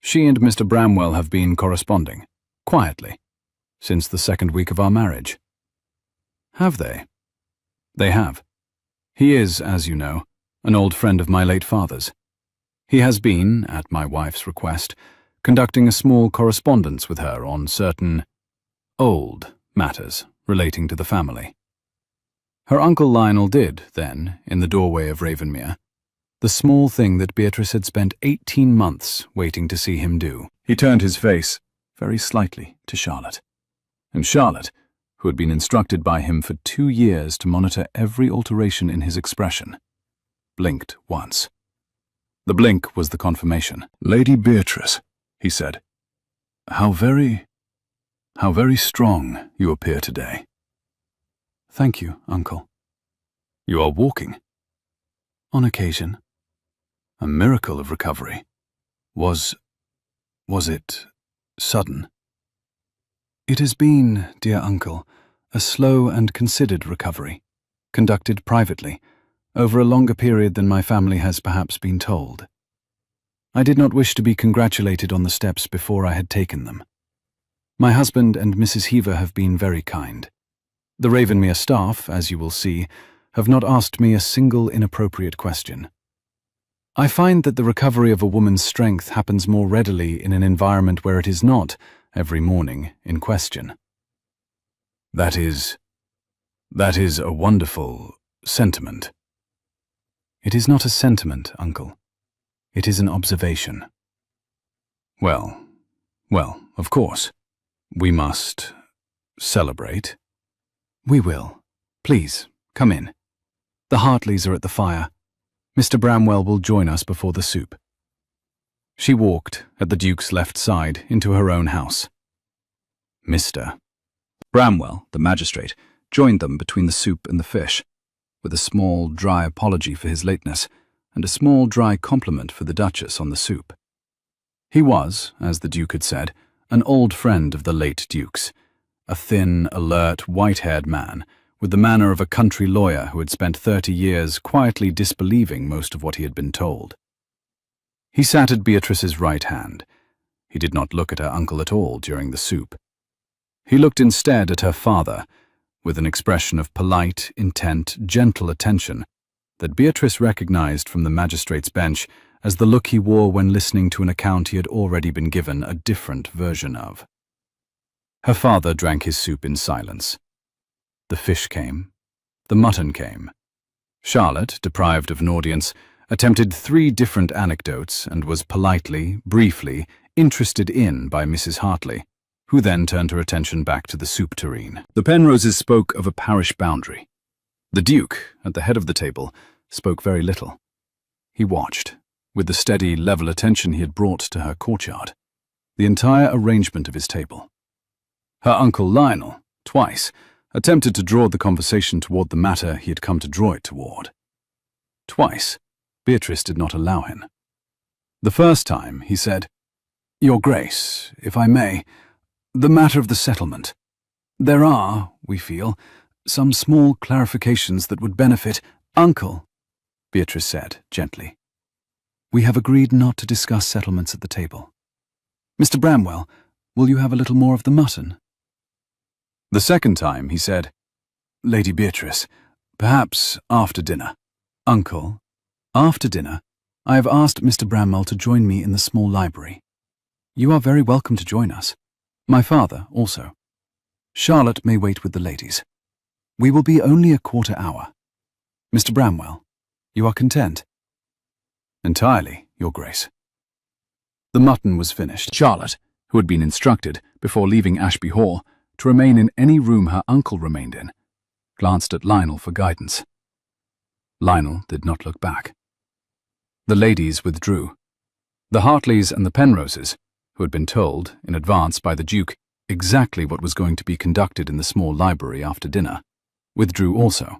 She and Mr. Bramwell have been corresponding, quietly, since the second week of our marriage." "Have they?" "They have. He is, as you know, an old friend of my late father's. He has been, at my wife's request, conducting a small correspondence with her on certain old matters relating to the family." Her uncle Lionel did, then, in the doorway of Ravenmere, the small thing that Beatrice had spent 18 months waiting to see him do. He turned his face, very slightly, to Charlotte. And Charlotte, who had been instructed by him for 2 years to monitor every alteration in his expression, blinked once. The blink was the confirmation. "Lady Beatrice," he said, How very strong you appear today." "Thank you, Uncle." "You are walking." "On occasion." "A miracle of recovery. Was it sudden?" "It has been, dear Uncle, a slow and considered recovery, conducted privately, over a longer period than my family has perhaps been told. I did not wish to be congratulated on the steps before I had taken them. My husband and Mrs. Heaver have been very kind. The Ravenmere staff, as you will see, have not asked me a single inappropriate question. I find that the recovery of a woman's strength happens more readily in an environment where it is not, every morning, in question." That is a wonderful sentiment." "It is not a sentiment, Uncle. It is an observation." Well, of course. We must celebrate." "We will. Please, come in. The Hartleys are at the fire. Mr. Bramwell will join us before the soup." She walked, at the Duke's left side, into her own house. Mr. Bramwell, the magistrate, joined them between the soup and the fish, with a small, dry apology for his lateness, and a small, dry compliment for the Duchess on the soup. He was, as the Duke had said, an old friend of the late Duke's, a thin, alert, white-haired man, with the manner of a country lawyer who had spent 30 years quietly disbelieving most of what he had been told. He sat at Beatrice's right hand. He did not look at her uncle at all during the soup. He looked instead at her father, with an expression of polite, intent, gentle attention that Beatrice recognized from the magistrate's bench as the look he wore when listening to an account he had already been given a different version of. Her father drank his soup in silence. The fish came. The mutton came. Charlotte, deprived of an audience, attempted 3 different anecdotes and was politely, briefly, interested in by Mrs. Hartley, who then turned her attention back to the soup tureen. The Penroses spoke of a parish boundary. The Duke, at the head of the table, spoke very little. He watched, with the steady, level attention he had brought to her courtyard, the entire arrangement of his table. Her uncle Lionel, twice, attempted to draw the conversation toward the matter he had come to draw it toward. Twice, Beatrice did not allow him. The first time, he said, "Your Grace, if I may, the matter of the settlement. There are, we feel, some small clarifications that would benefit—" "Uncle," Beatrice said, gently. We have agreed not to discuss settlements at the table. Mr. Bramwell, will you have a little more of the mutton? The second time he said, Lady Beatrice, perhaps after dinner. Uncle, after dinner, I have asked Mr. Bramwell to join me in the small library. You are very welcome to join us. My father also. Charlotte may wait with the ladies. We will be only a quarter hour. Mr. Bramwell, you are content? Entirely, Your Grace. The mutton was finished. Charlotte, who had been instructed, before leaving Ashby Hall, to remain in any room her uncle remained in, glanced at Lionel for guidance. Lionel did not look back. The ladies withdrew. The Hartleys and the Penroses, who had been told, in advance by the Duke, exactly what was going to be conducted in the small library after dinner, withdrew also,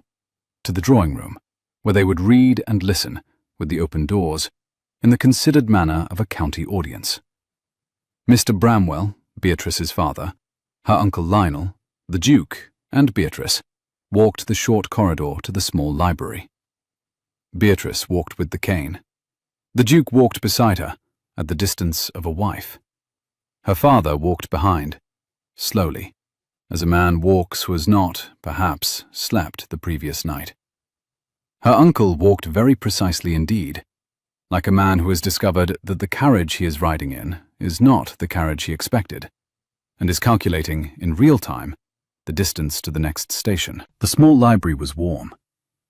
to the drawing-room, where they would read and listen, with the open doors, in the considered manner of a county audience. Mr. Bramwell, Beatrice's father, her uncle Lionel, the Duke, and Beatrice walked the short corridor to the small library. Beatrice walked with the cane. The Duke walked beside her, at the distance of a wife. Her father walked behind, slowly, as a man walks who has not, perhaps, slept the previous night. Her uncle walked very precisely indeed, like a man who has discovered that the carriage he is riding in is not the carriage he expected, and is calculating, in real time, the distance to the next station. The small library was warm.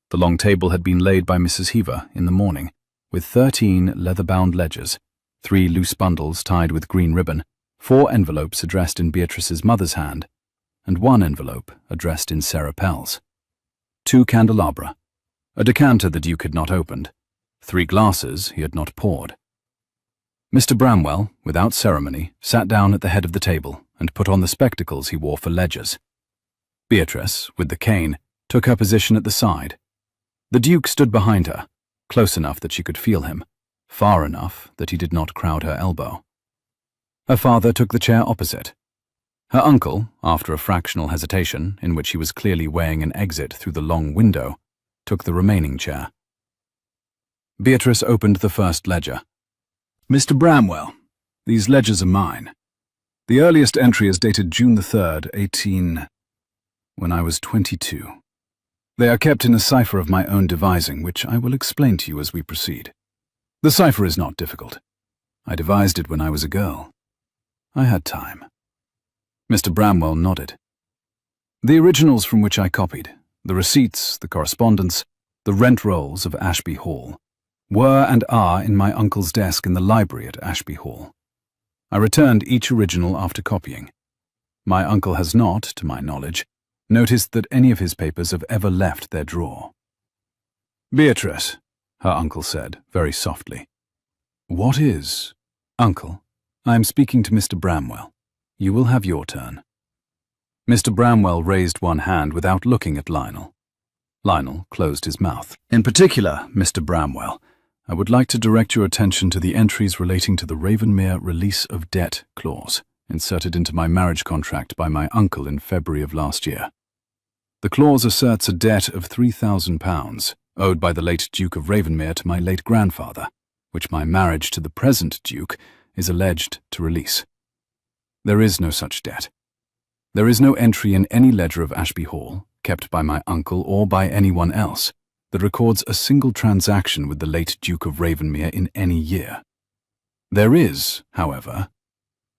The long table had been laid by Mrs. Heaver in the morning, with 13 leather-bound ledgers, 3 loose bundles tied with green ribbon, 4 envelopes addressed in Beatrice's mother's hand, and 1 envelope addressed in Sarah Pell's. 2 candelabra, a decanter the Duke had not opened, 3 glasses he had not poured. Mr. Bramwell, without ceremony, sat down at the head of the table and put on the spectacles he wore for ledgers. Beatrice, with the cane, took her position at the side. The Duke stood behind her, close enough that she could feel him, far enough that he did not crowd her elbow. Her father took the chair opposite. Her uncle, after a fractional hesitation, in which he was clearly weighing an exit through the long window, took the remaining chair. Beatrice opened the first ledger. Mr. Bramwell, these ledgers are mine. The earliest entry is dated June the 3rd, when I was 22. They are kept in a cipher of my own devising, which I will explain to you as we proceed. The cipher is not difficult. I devised it when I was a girl. I had time. Mr. Bramwell nodded. The originals from which I copied, the receipts, the correspondence, the rent rolls of Ashby Hall, were and are in my uncle's desk in the library at Ashby Hall. I returned each original after copying. My uncle has not, to my knowledge, noticed that any of his papers have ever left their drawer. Beatrice, her uncle said, very softly. What is? Uncle, I am speaking to Mr. Bramwell. You will have your turn. Mr. Bramwell raised one hand without looking at Lionel. Lionel closed his mouth. In particular, Mr. Bramwell, I would like to direct your attention to the entries relating to the Ravenmere release of debt clause, inserted into my marriage contract by my uncle in February of last year. The clause asserts a debt of £3,000, owed by the late Duke of Ravenmere to my late grandfather, which my marriage to the present Duke is alleged to release. There is no such debt. There is no entry in any ledger of Ashby Hall, kept by my uncle or by anyone else, that records a single transaction with the late Duke of Ravenmere in any year. There is, however,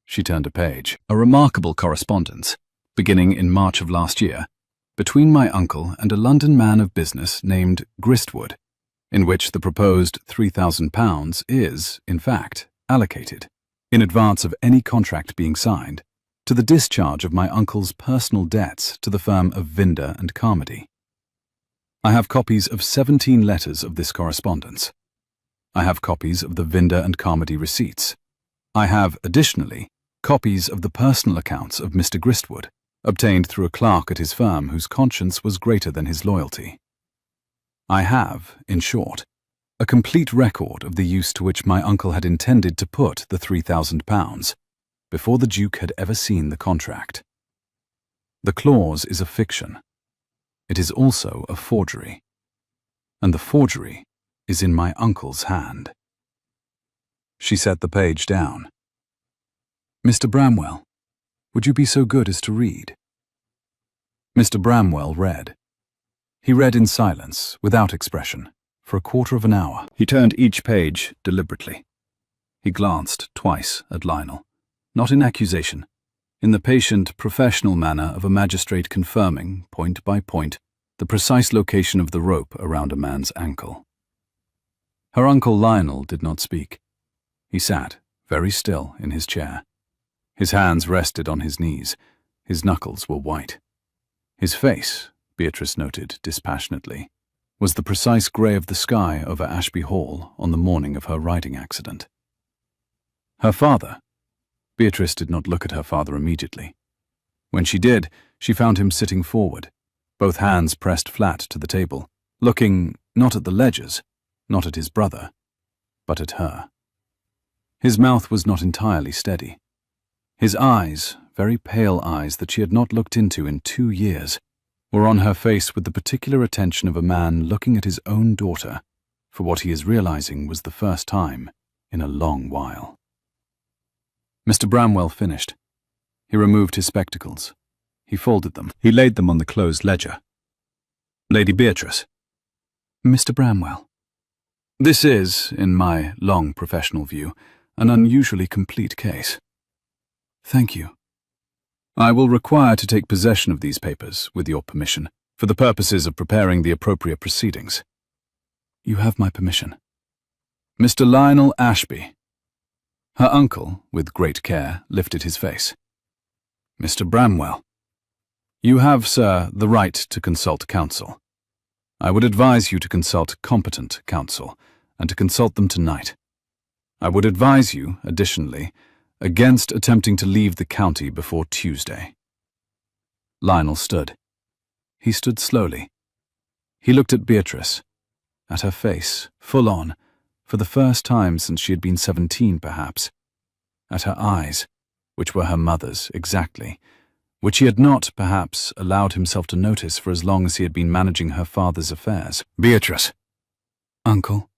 she turned a page, a remarkable correspondence, beginning in March of last year, between my uncle and a London man of business named Gristwood, in which the proposed £3,000 is, in fact, allocated, in advance of any contract being signed, to the discharge of my uncle's personal debts to the firm of Vinder and Carmody. I have copies of 17 letters of this correspondence. I have copies of the Vinder and Carmody receipts. I have, additionally, copies of the personal accounts of Mr. Gristwood, obtained through a clerk at his firm whose conscience was greater than his loyalty. I have, in short, a complete record of the use to which my uncle had intended to put the £3,000, before the Duke had ever seen the contract. The clause is a fiction. It is also a forgery. And the forgery is in my uncle's hand. She set the page down. "Mr. Bramwell, would you be so good as to read?" Mr. Bramwell read. He read in silence, without expression, for a quarter of an hour. He turned each page deliberately. He glanced twice at Lionel, not in accusation, in the patient, professional manner of a magistrate confirming, point by point, the precise location of the rope around a man's ankle. Her uncle Lionel did not speak. He sat, very still, in his chair. His hands rested on his knees. His knuckles were white. His face, Beatrice noted dispassionately, was the precise grey of the sky over Ashby Hall on the morning of her riding accident. Her father. Beatrice did not look at her father immediately. When she did, she found him sitting forward, both hands pressed flat to the table, looking not at the ledgers, not at his brother, but at her. His mouth was not entirely steady. His eyes, very pale eyes that she had not looked into in 2 years, were on her face with the particular attention of a man looking at his own daughter for what he is realizing was the first time in a long while. Mr. Bramwell finished. He removed his spectacles. He folded them. He laid them on the closed ledger. "Lady Beatrice." "Mr. Bramwell." "This is, in my long professional view, an unusually complete case." "Thank you." "I will require to take possession of these papers, with your permission, for the purposes of preparing the appropriate proceedings." "You have my permission." "Mr. Lionel Ashby." Her uncle, with great care, lifted his face. "Mr. Bramwell. You have, sir, the right to consult counsel. I would advise you to consult competent counsel, and to consult them tonight. I would advise you, additionally, against attempting to leave the county before Tuesday." Lionel stood. He stood slowly. He looked at Beatrice, at her face, full on, for the first time since she had been 17, perhaps, at her eyes, which were her mother's exactly, which he had not, perhaps, allowed himself to notice for as long as he had been managing her father's affairs. "Beatrice." "Uncle."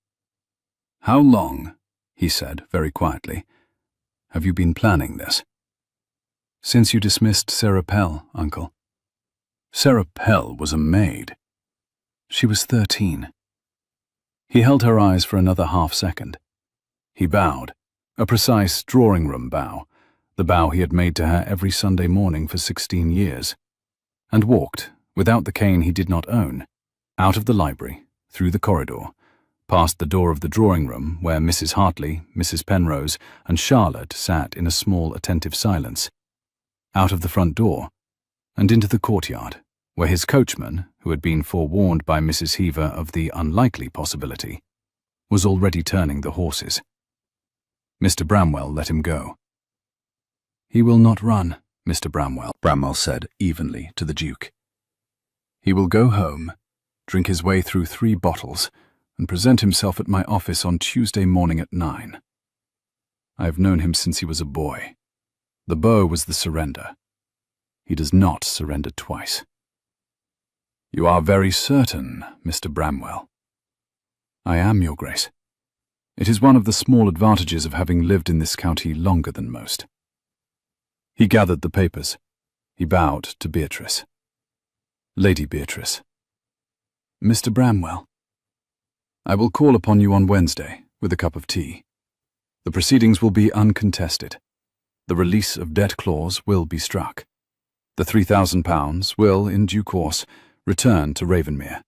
"How long," he said very quietly, "have you been planning this?" "Since you dismissed Sarah Pell, Uncle." "Sarah Pell was a maid." "She was 13. He held her eyes for another half-second. He bowed, a precise drawing-room bow, the bow he had made to her every Sunday morning for 16 years, and walked, without the cane he did not own, out of the library, through the corridor, past the door of the drawing-room where Mrs. Hartley, Mrs. Penrose, and Charlotte sat in a small attentive silence, out of the front door, and into the courtyard, where his coachman, who had been forewarned by Mrs. Heaver of the unlikely possibility, was already turning the horses. Mr. Bramwell let him go. "He will not run, Mr. Bramwell said evenly to the Duke. "He will go home, drink his way through 3 bottles, and present himself at my office on Tuesday morning at 9. I have known him since he was a boy. The bow was the surrender. He does not surrender twice." "You are very certain, Mr. Bramwell." "I am, Your Grace. It is one of the small advantages of having lived in this county longer than most." He gathered the papers. He bowed to Beatrice. "Lady Beatrice." "Mr. Bramwell." "I will call upon you on Wednesday, with a cup of tea. The proceedings will be uncontested. The release of debt clause will be struck. The £3,000 will, in due course, return to Ravenmere.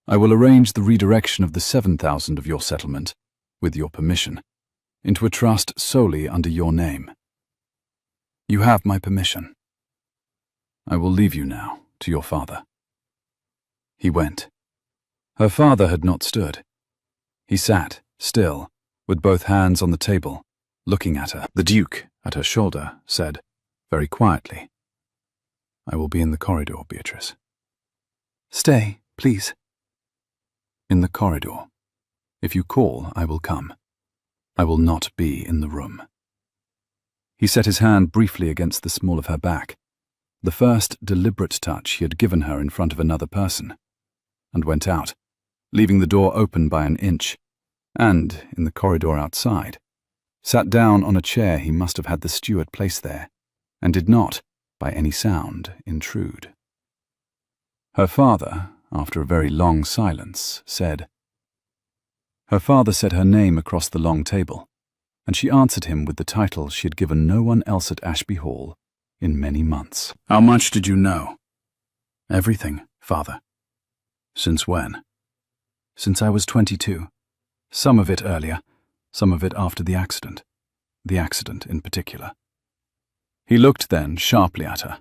I will arrange the redirection of the 7,000 of your settlement, with your permission, into a trust solely under your name. You have my permission. I will leave you now to your father." He went. Her father had not stood. He sat, still, with both hands on the table, looking at her. The Duke, at her shoulder, said, very quietly, "I will be in the corridor, Beatrice." "Stay, please." "In the corridor. If you call, I will come. I will not be in the room." He set his hand briefly against the small of her back, the first deliberate touch he had given her in front of another person, and went out, leaving the door open by an inch, and, in the corridor outside, sat down on a chair he must have had the steward place there, and did not, by any sound, intrude. Her father, after a very long silence, said. Her father said her name across the long table, and she answered him with the title she had given no one else at Ashby Hall in many months. How much did you know? Everything, father. Since when? Since I was 22. Some of it earlier, some of it after the accident in particular. He looked then sharply at her.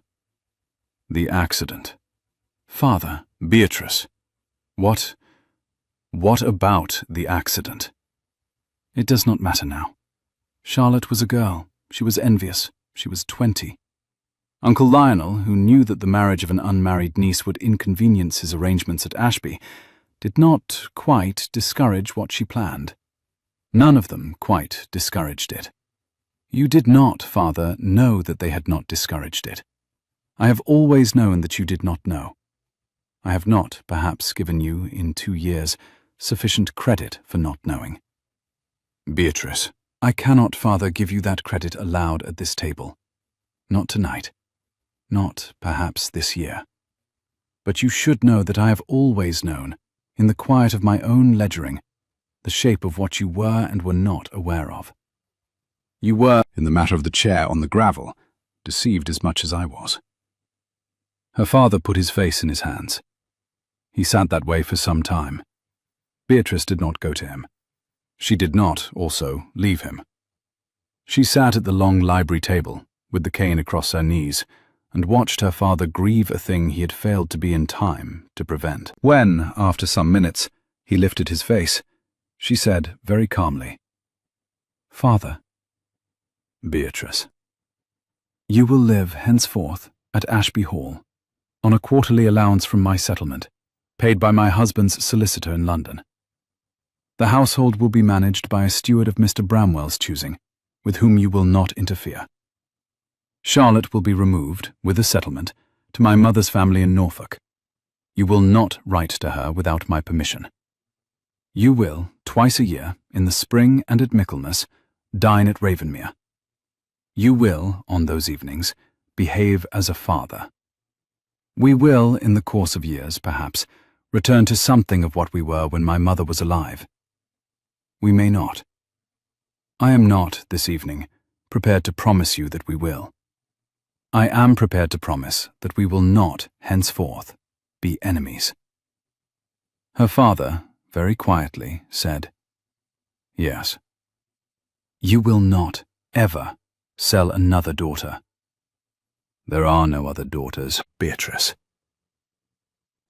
The accident. Father, Beatrice. What about the accident? It does not matter now. Charlotte was a girl. She was envious. She was 20. Uncle Lionel, who knew that the marriage of an unmarried niece would inconvenience his arrangements at Ashby, did not quite discourage what she planned. None of them quite discouraged it. You did not, father, know that they had not discouraged it. I have always known that you did not know. I have not, perhaps, given you, in 2 years, sufficient credit for not knowing. Beatrice, I cannot, father, give you that credit aloud at this table. Not tonight. Not, perhaps, this year. But you should know that I have always known, in the quiet of my own ledgering, the shape of what you were and were not aware of. You were, in the matter of the chair on the gravel, deceived as much as I was. Her father put his face in his hands. He sat that way for some time. Beatrice did not go to him. She did not, also, leave him. She sat at the long library table, with the cane across her knees, and watched her father grieve a thing he had failed to be in time to prevent. When, after some minutes, he lifted his face, she said very calmly, Father. Beatrice. You will live henceforth at Ashby Hall, on a quarterly allowance from my settlement, paid by my husband's solicitor in London. The household will be managed by a steward of Mr. Bramwell's choosing, with whom you will not interfere. Charlotte will be removed, with a settlement, to my mother's family in Norfolk. You will not write to her without my permission. You will, twice a year, in the spring and at Michaelmas, dine at Ravenmere. You will, on those evenings, behave as a father. We will, in the course of years, perhaps, return to something of what we were when my mother was alive. We may not. I am not, this evening, prepared to promise you that we will. I am prepared to promise that we will not, henceforth, be enemies. Her father, very quietly, said, Yes. You will not, ever, sell another daughter. There are no other daughters, Beatrice.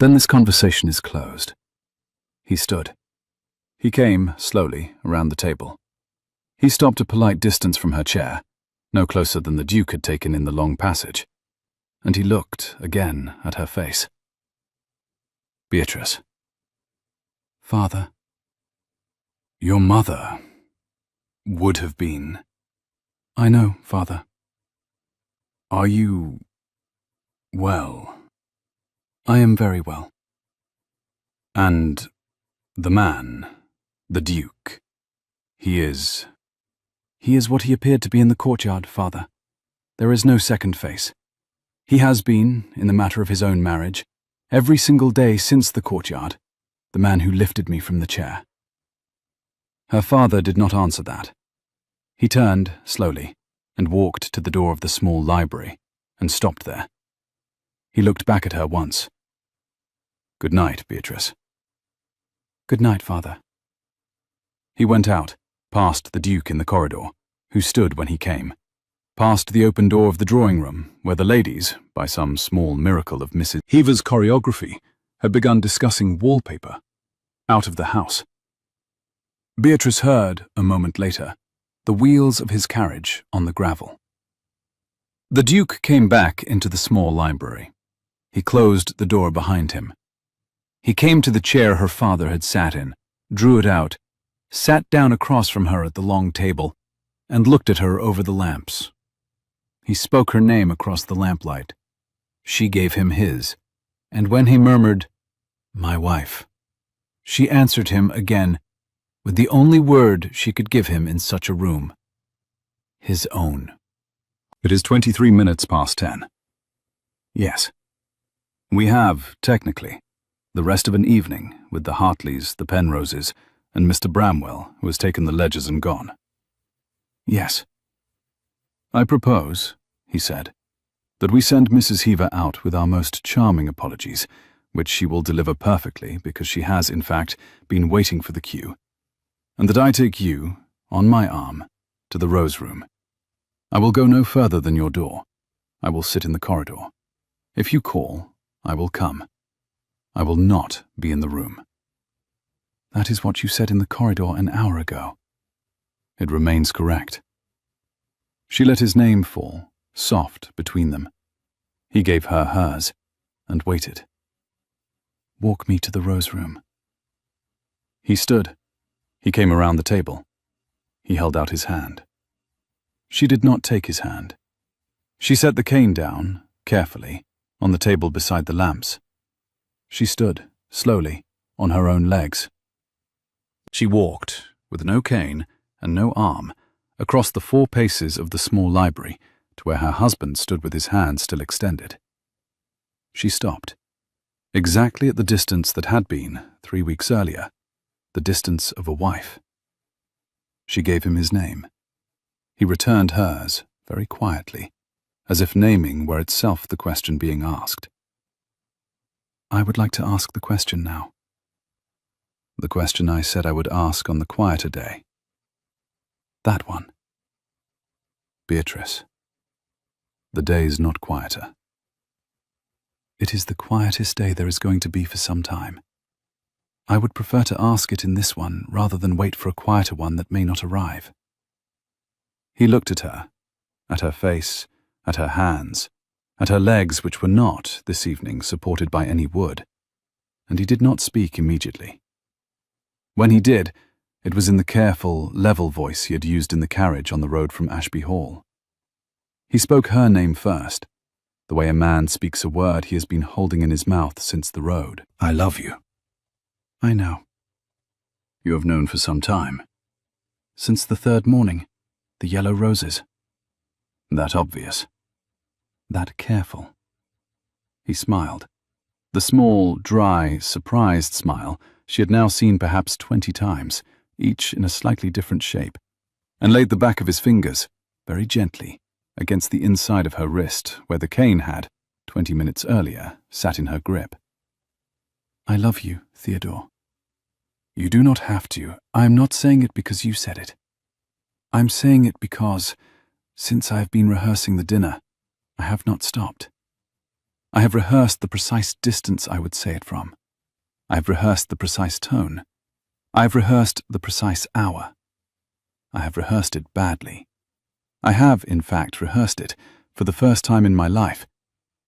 Then this conversation is closed. He stood. He came, slowly, around the table. He stopped a polite distance from her chair, no closer than the Duke had taken in the long passage, and he looked again at her face. Beatrice. Father. Your mother would have been. I know, father. Are you well? I am very well. And the man, the Duke, he is what he appeared to be in the courtyard, father. There is no second face. He has been, in the matter of his own marriage, every single day since the courtyard, the man who lifted me from the chair. Her father did not answer that. He turned, slowly, and walked to the door of the small library, and stopped there. He looked back at her once. Good night, Beatrice. Good night, father. He went out, past the Duke in the corridor, who stood when he came, past the open door of the drawing-room, where the ladies, by some small miracle of Mrs. Heaver's choreography, had begun discussing wallpaper, out of the house. Beatrice heard, a moment later, the wheels of his carriage on the gravel. The Duke came back into the small library. He closed the door behind him. He came to the chair her father had sat in, drew it out, sat down across from her at the long table, and looked at her over the lamps. He spoke her name across the lamplight. She gave him his, and when he murmured, "My wife," she answered him again, with the only word she could give him in such a room, His own. It is 23 minutes past 10. Yes. We have, technically, the rest of an evening with the Hartleys, the Penroses, and Mr. Bramwell, who has taken the ledgers and gone. Yes. I propose, he said, that we send Mrs. Heaver out with our most charming apologies, which she will deliver perfectly because she has, in fact, been waiting for the cue, and that I take you, on my arm, to the Rose Room. I will go no further than your door. I will sit in the corridor. If you call, I will come. I will not be in the room. That is what you said in the corridor an hour ago. It remains correct. She let his name fall, soft between them. He gave her hers, and waited. Walk me to the Rose Room. He stood. He came around the table. He held out his hand. She did not take his hand. She set the cane down, carefully, on the table beside the lamps. She stood, slowly, on her own legs. She walked, with no cane and no arm, across the 4 paces of the small library to where her husband stood with his hand still extended. She stopped, exactly at the distance that had been, 3 weeks earlier, the distance of a wife. She gave him his name. He returned hers, very quietly, as if naming were itself the question being asked. I would like to ask the question now. The question I said I would ask on the quieter day. That one. Beatrice. The day is not quieter. It is the quietest day there is going to be for some time. I would prefer to ask it in this one rather than wait for a quieter one that may not arrive. He looked at her face, at her hands, at her legs which were not, this evening, supported by any wood, and he did not speak immediately. When he did, it was in the careful, level voice he had used in the carriage on the road from Ashby Hall. He spoke her name first, the way a man speaks a word he has been holding in his mouth since the road. I love you. I know. You have known for some time. Since the 3rd morning, the yellow roses. That obvious. That careful. He smiled. The small, dry, surprised smile she had now seen perhaps 20 times, each in a slightly different shape, and laid the back of his fingers, very gently, against the inside of her wrist where the cane had, 20 minutes earlier, sat in her grip. I love you, Theodore. You do not have to. I am not saying it because you said it. I'm saying it because, since I have been rehearsing the dinner, I have not stopped. I have rehearsed the precise distance I would say it from. I have rehearsed the precise tone. I have rehearsed the precise hour. I have rehearsed it badly. I have, in fact, rehearsed it, for the first time in my life,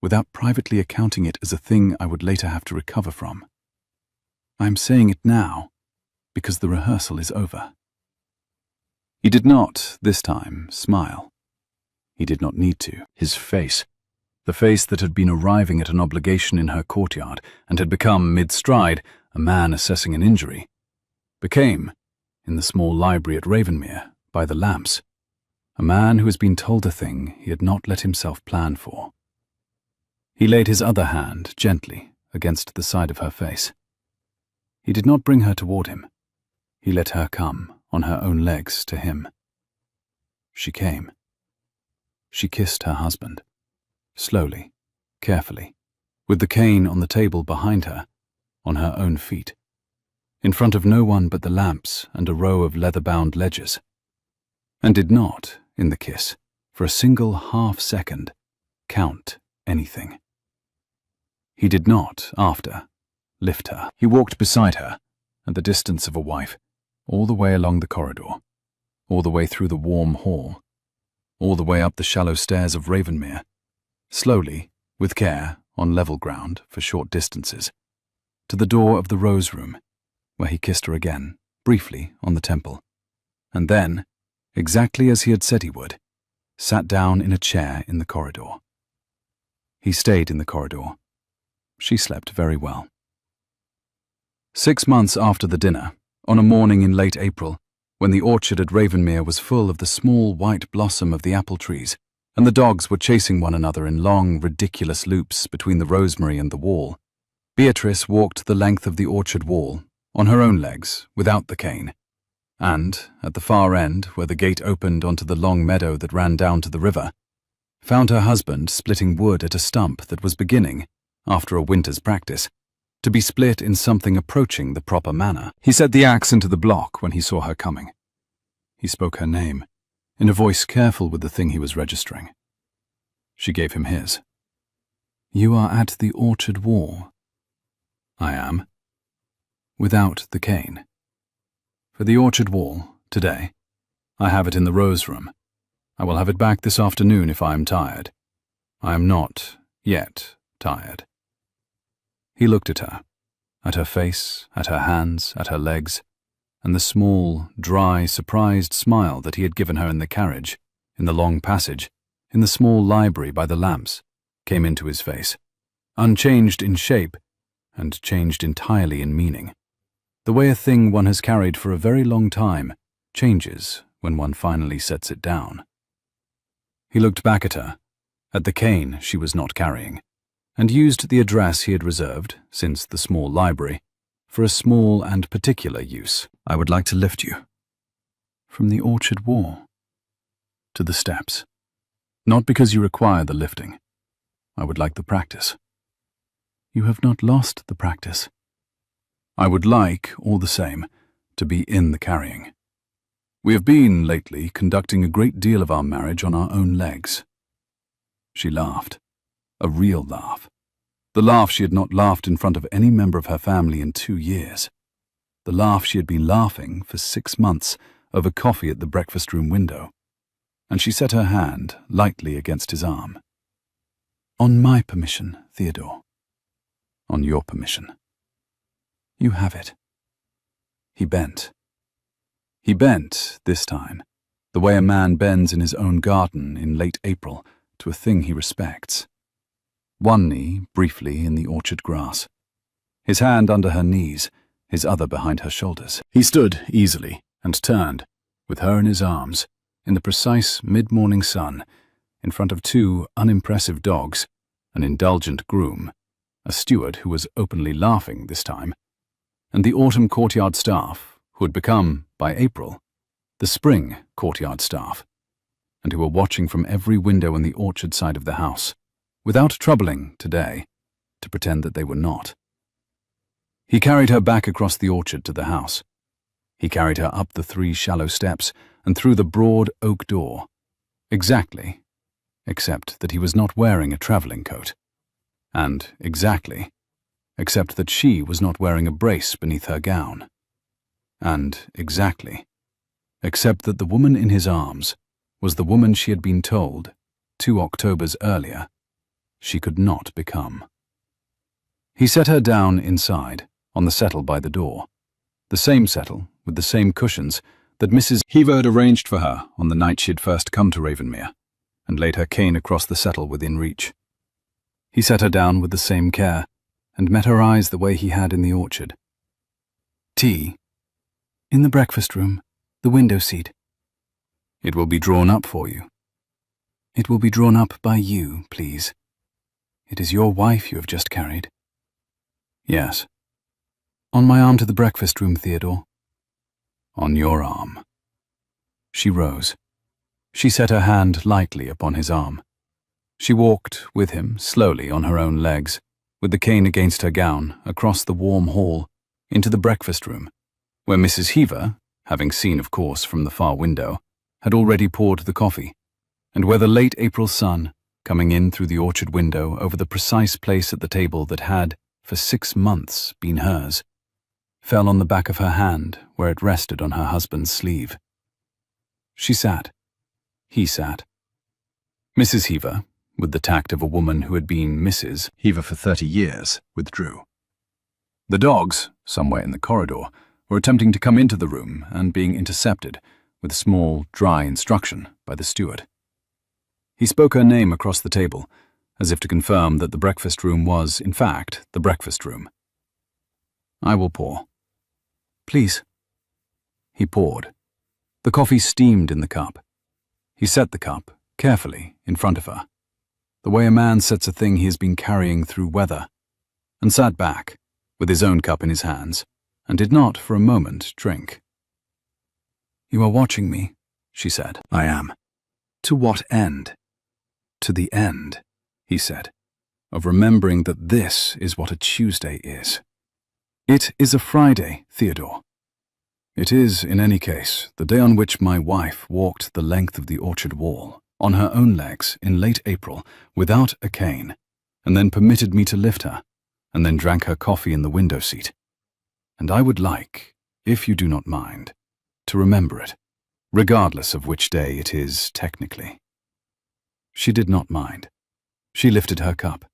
without privately accounting it as a thing I would later have to recover from. I am saying it now, because the rehearsal is over. He did not, this time, smile. He did not need to. His face, the face that had been arriving at an obligation in her courtyard and had become, mid-stride, a man assessing an injury, became, in the small library at Ravenmere, by the lamps, a man who has been told a thing he had not let himself plan for. He laid his other hand gently against the side of her face. He did not bring her toward him. He let her come, on her own legs, to him. She came. She kissed her husband, slowly, carefully, with the cane on the table behind her, on her own feet, in front of no one but the lamps and a row of leather-bound ledgers, and did not, in the kiss, for a single half-second, count anything. He did not, after, lift her. He walked beside her, at the distance of a wife, all the way along the corridor, all the way through the warm hall, all the way up the shallow stairs of Ravenmere, slowly, with care, on level ground, for short distances, to the door of the Rose Room, where he kissed her again, briefly, on the temple, and then, exactly as he had said he would, sat down in a chair in the corridor. He stayed in the corridor. She slept very well. 6 months after the dinner, on a morning in late April, when the orchard at Ravenmere was full of the small white blossom of the apple trees, and the dogs were chasing one another in long, ridiculous loops between the rosemary and the wall, Beatrice walked the length of the orchard wall, on her own legs, without the cane, and, at the far end, where the gate opened onto the long meadow that ran down to the river, found her husband splitting wood at a stump that was beginning, after a winter's practice, to be split in something approaching the proper manner. He set the axe into the block when he saw her coming. He spoke her name, in a voice careful with the thing he was registering. She gave him his. "You are at the orchard wall." "I am." "Without the cane." "For the orchard wall, today. I have it in the rose room. I will have it back this afternoon if I am tired. I am not, yet, tired." He looked at her face, at her hands, at her legs, and the small, dry, surprised smile that he had given her in the carriage, in the long passage, in the small library by the lamps, came into his face, unchanged in shape, and changed entirely in meaning. The way a thing one has carried for a very long time changes when one finally sets it down. He looked back at her, at the cane she was not carrying, and used the address he had reserved, since the small library, for a small and particular use. "I would like to lift you." "From the orchard wall?" "To the steps. Not because you require the lifting. I would like the practice." "You have not lost the practice." "I would like, all the same, to be in the carrying. We have been, lately, conducting a great deal of our marriage on our own legs." She laughed. A real laugh. The laugh she had not laughed in front of any member of her family in 2 years. The laugh she had been laughing for 6 months over coffee at the breakfast room window. And she set her hand lightly against his arm. "On my permission, Theodore." "On your permission." "You have it." He bent. He bent, this time, the way a man bends in his own garden in late April to a thing he respects. One knee, briefly, in the orchard grass. His hand under her knees, his other behind her shoulders. He stood easily and turned, with her in his arms, in the precise mid-morning sun, in front of 2 unimpressive dogs, an indulgent groom, a steward who was openly laughing this time, and the autumn courtyard staff, who had become, by April, the spring courtyard staff, and who were watching from every window in the orchard side of the house, without troubling, today, to pretend that they were not. He carried her back across the orchard to the house. He carried her up the 3 shallow steps and through the broad oak door, exactly, except that he was not wearing a travelling coat, and exactly, except that she was not wearing a brace beneath her gown, and exactly, except that the woman in his arms was the woman she had been told, 2 Octobers earlier, she could not become. He set her down inside, on the settle by the door, the same settle with the same cushions that Mrs. Heaver had arranged for her on the night she had first come to Ravenmere, and laid her cane across the settle within reach. He set her down with the same care, and met her eyes the way he had in the orchard. "Tea?" "In the breakfast room, the window seat." "It will be drawn up for you." "It will be drawn up by you, please. It is your wife you have just carried." "Yes." "On my arm to the breakfast room, Theodore." "On your arm." She rose. She set her hand lightly upon his arm. She walked with him slowly on her own legs, with the cane against her gown, across the warm hall, into the breakfast room, where Mrs. Heaver, having seen, of course, from the far window, had already poured the coffee, and where the late April sun, coming in through the orchard window over the precise place at the table that had, for 6 months, been hers, fell on the back of her hand where it rested on her husband's sleeve. She sat. He sat. Mrs. Heaver, with the tact of a woman who had been Mrs. Heaver for 30 years, withdrew. The dogs, somewhere in the corridor, were attempting to come into the room and being intercepted, with small, dry instruction, by the steward. He spoke her name across the table, as if to confirm that the breakfast room was, in fact, the breakfast room. "I will pour." "Please." He poured. The coffee steamed in the cup. He set the cup, carefully, in front of her, the way a man sets a thing he has been carrying through weather, and sat back, with his own cup in his hands, and did not, for a moment, drink. "You are watching me," she said. "I am." "To what end?" "To the end," he said, "of remembering that this is what a Tuesday is. It is a Friday, Theodore. It is, in any case, the day on which my wife walked the length of the orchard wall, on her own legs, in late April, without a cane, and then permitted me to lift her, and then drank her coffee in the window seat. And I would like, if you do not mind, to remember it, regardless of which day it is technically." She did not mind. She lifted her cup.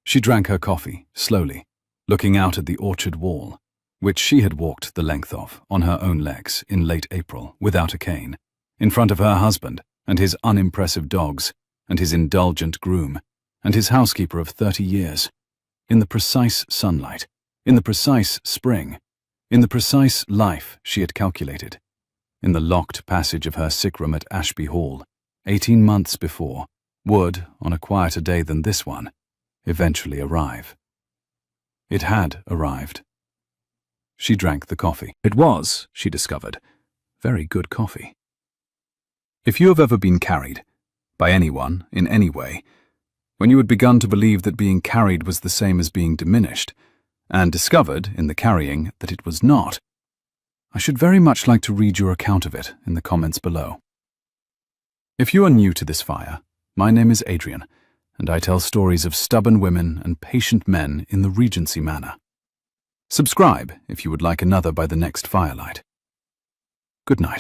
She drank her coffee, slowly, looking out at the orchard wall, which she had walked the length of, on her own legs, in late April, without a cane, in front of her husband, and his unimpressive dogs, and his indulgent groom, and his housekeeper of 30 years, in the precise sunlight, in the precise spring, in the precise life she had calculated, in the locked passage of her sick room at Ashby Hall, 18 months before, would, on a quieter day than this one, eventually arrive. It had arrived. She drank the coffee. It was, she discovered, very good coffee. If you have ever been carried, by anyone, in any way, when you had begun to believe that being carried was the same as being diminished, and discovered, in the carrying, that it was not, I should very much like to read your account of it in the comments below. If you are new to this fire, my name is Adrian, and I tell stories of stubborn women and patient men in the Regency manner. Subscribe if you would like another by the next firelight. Good night.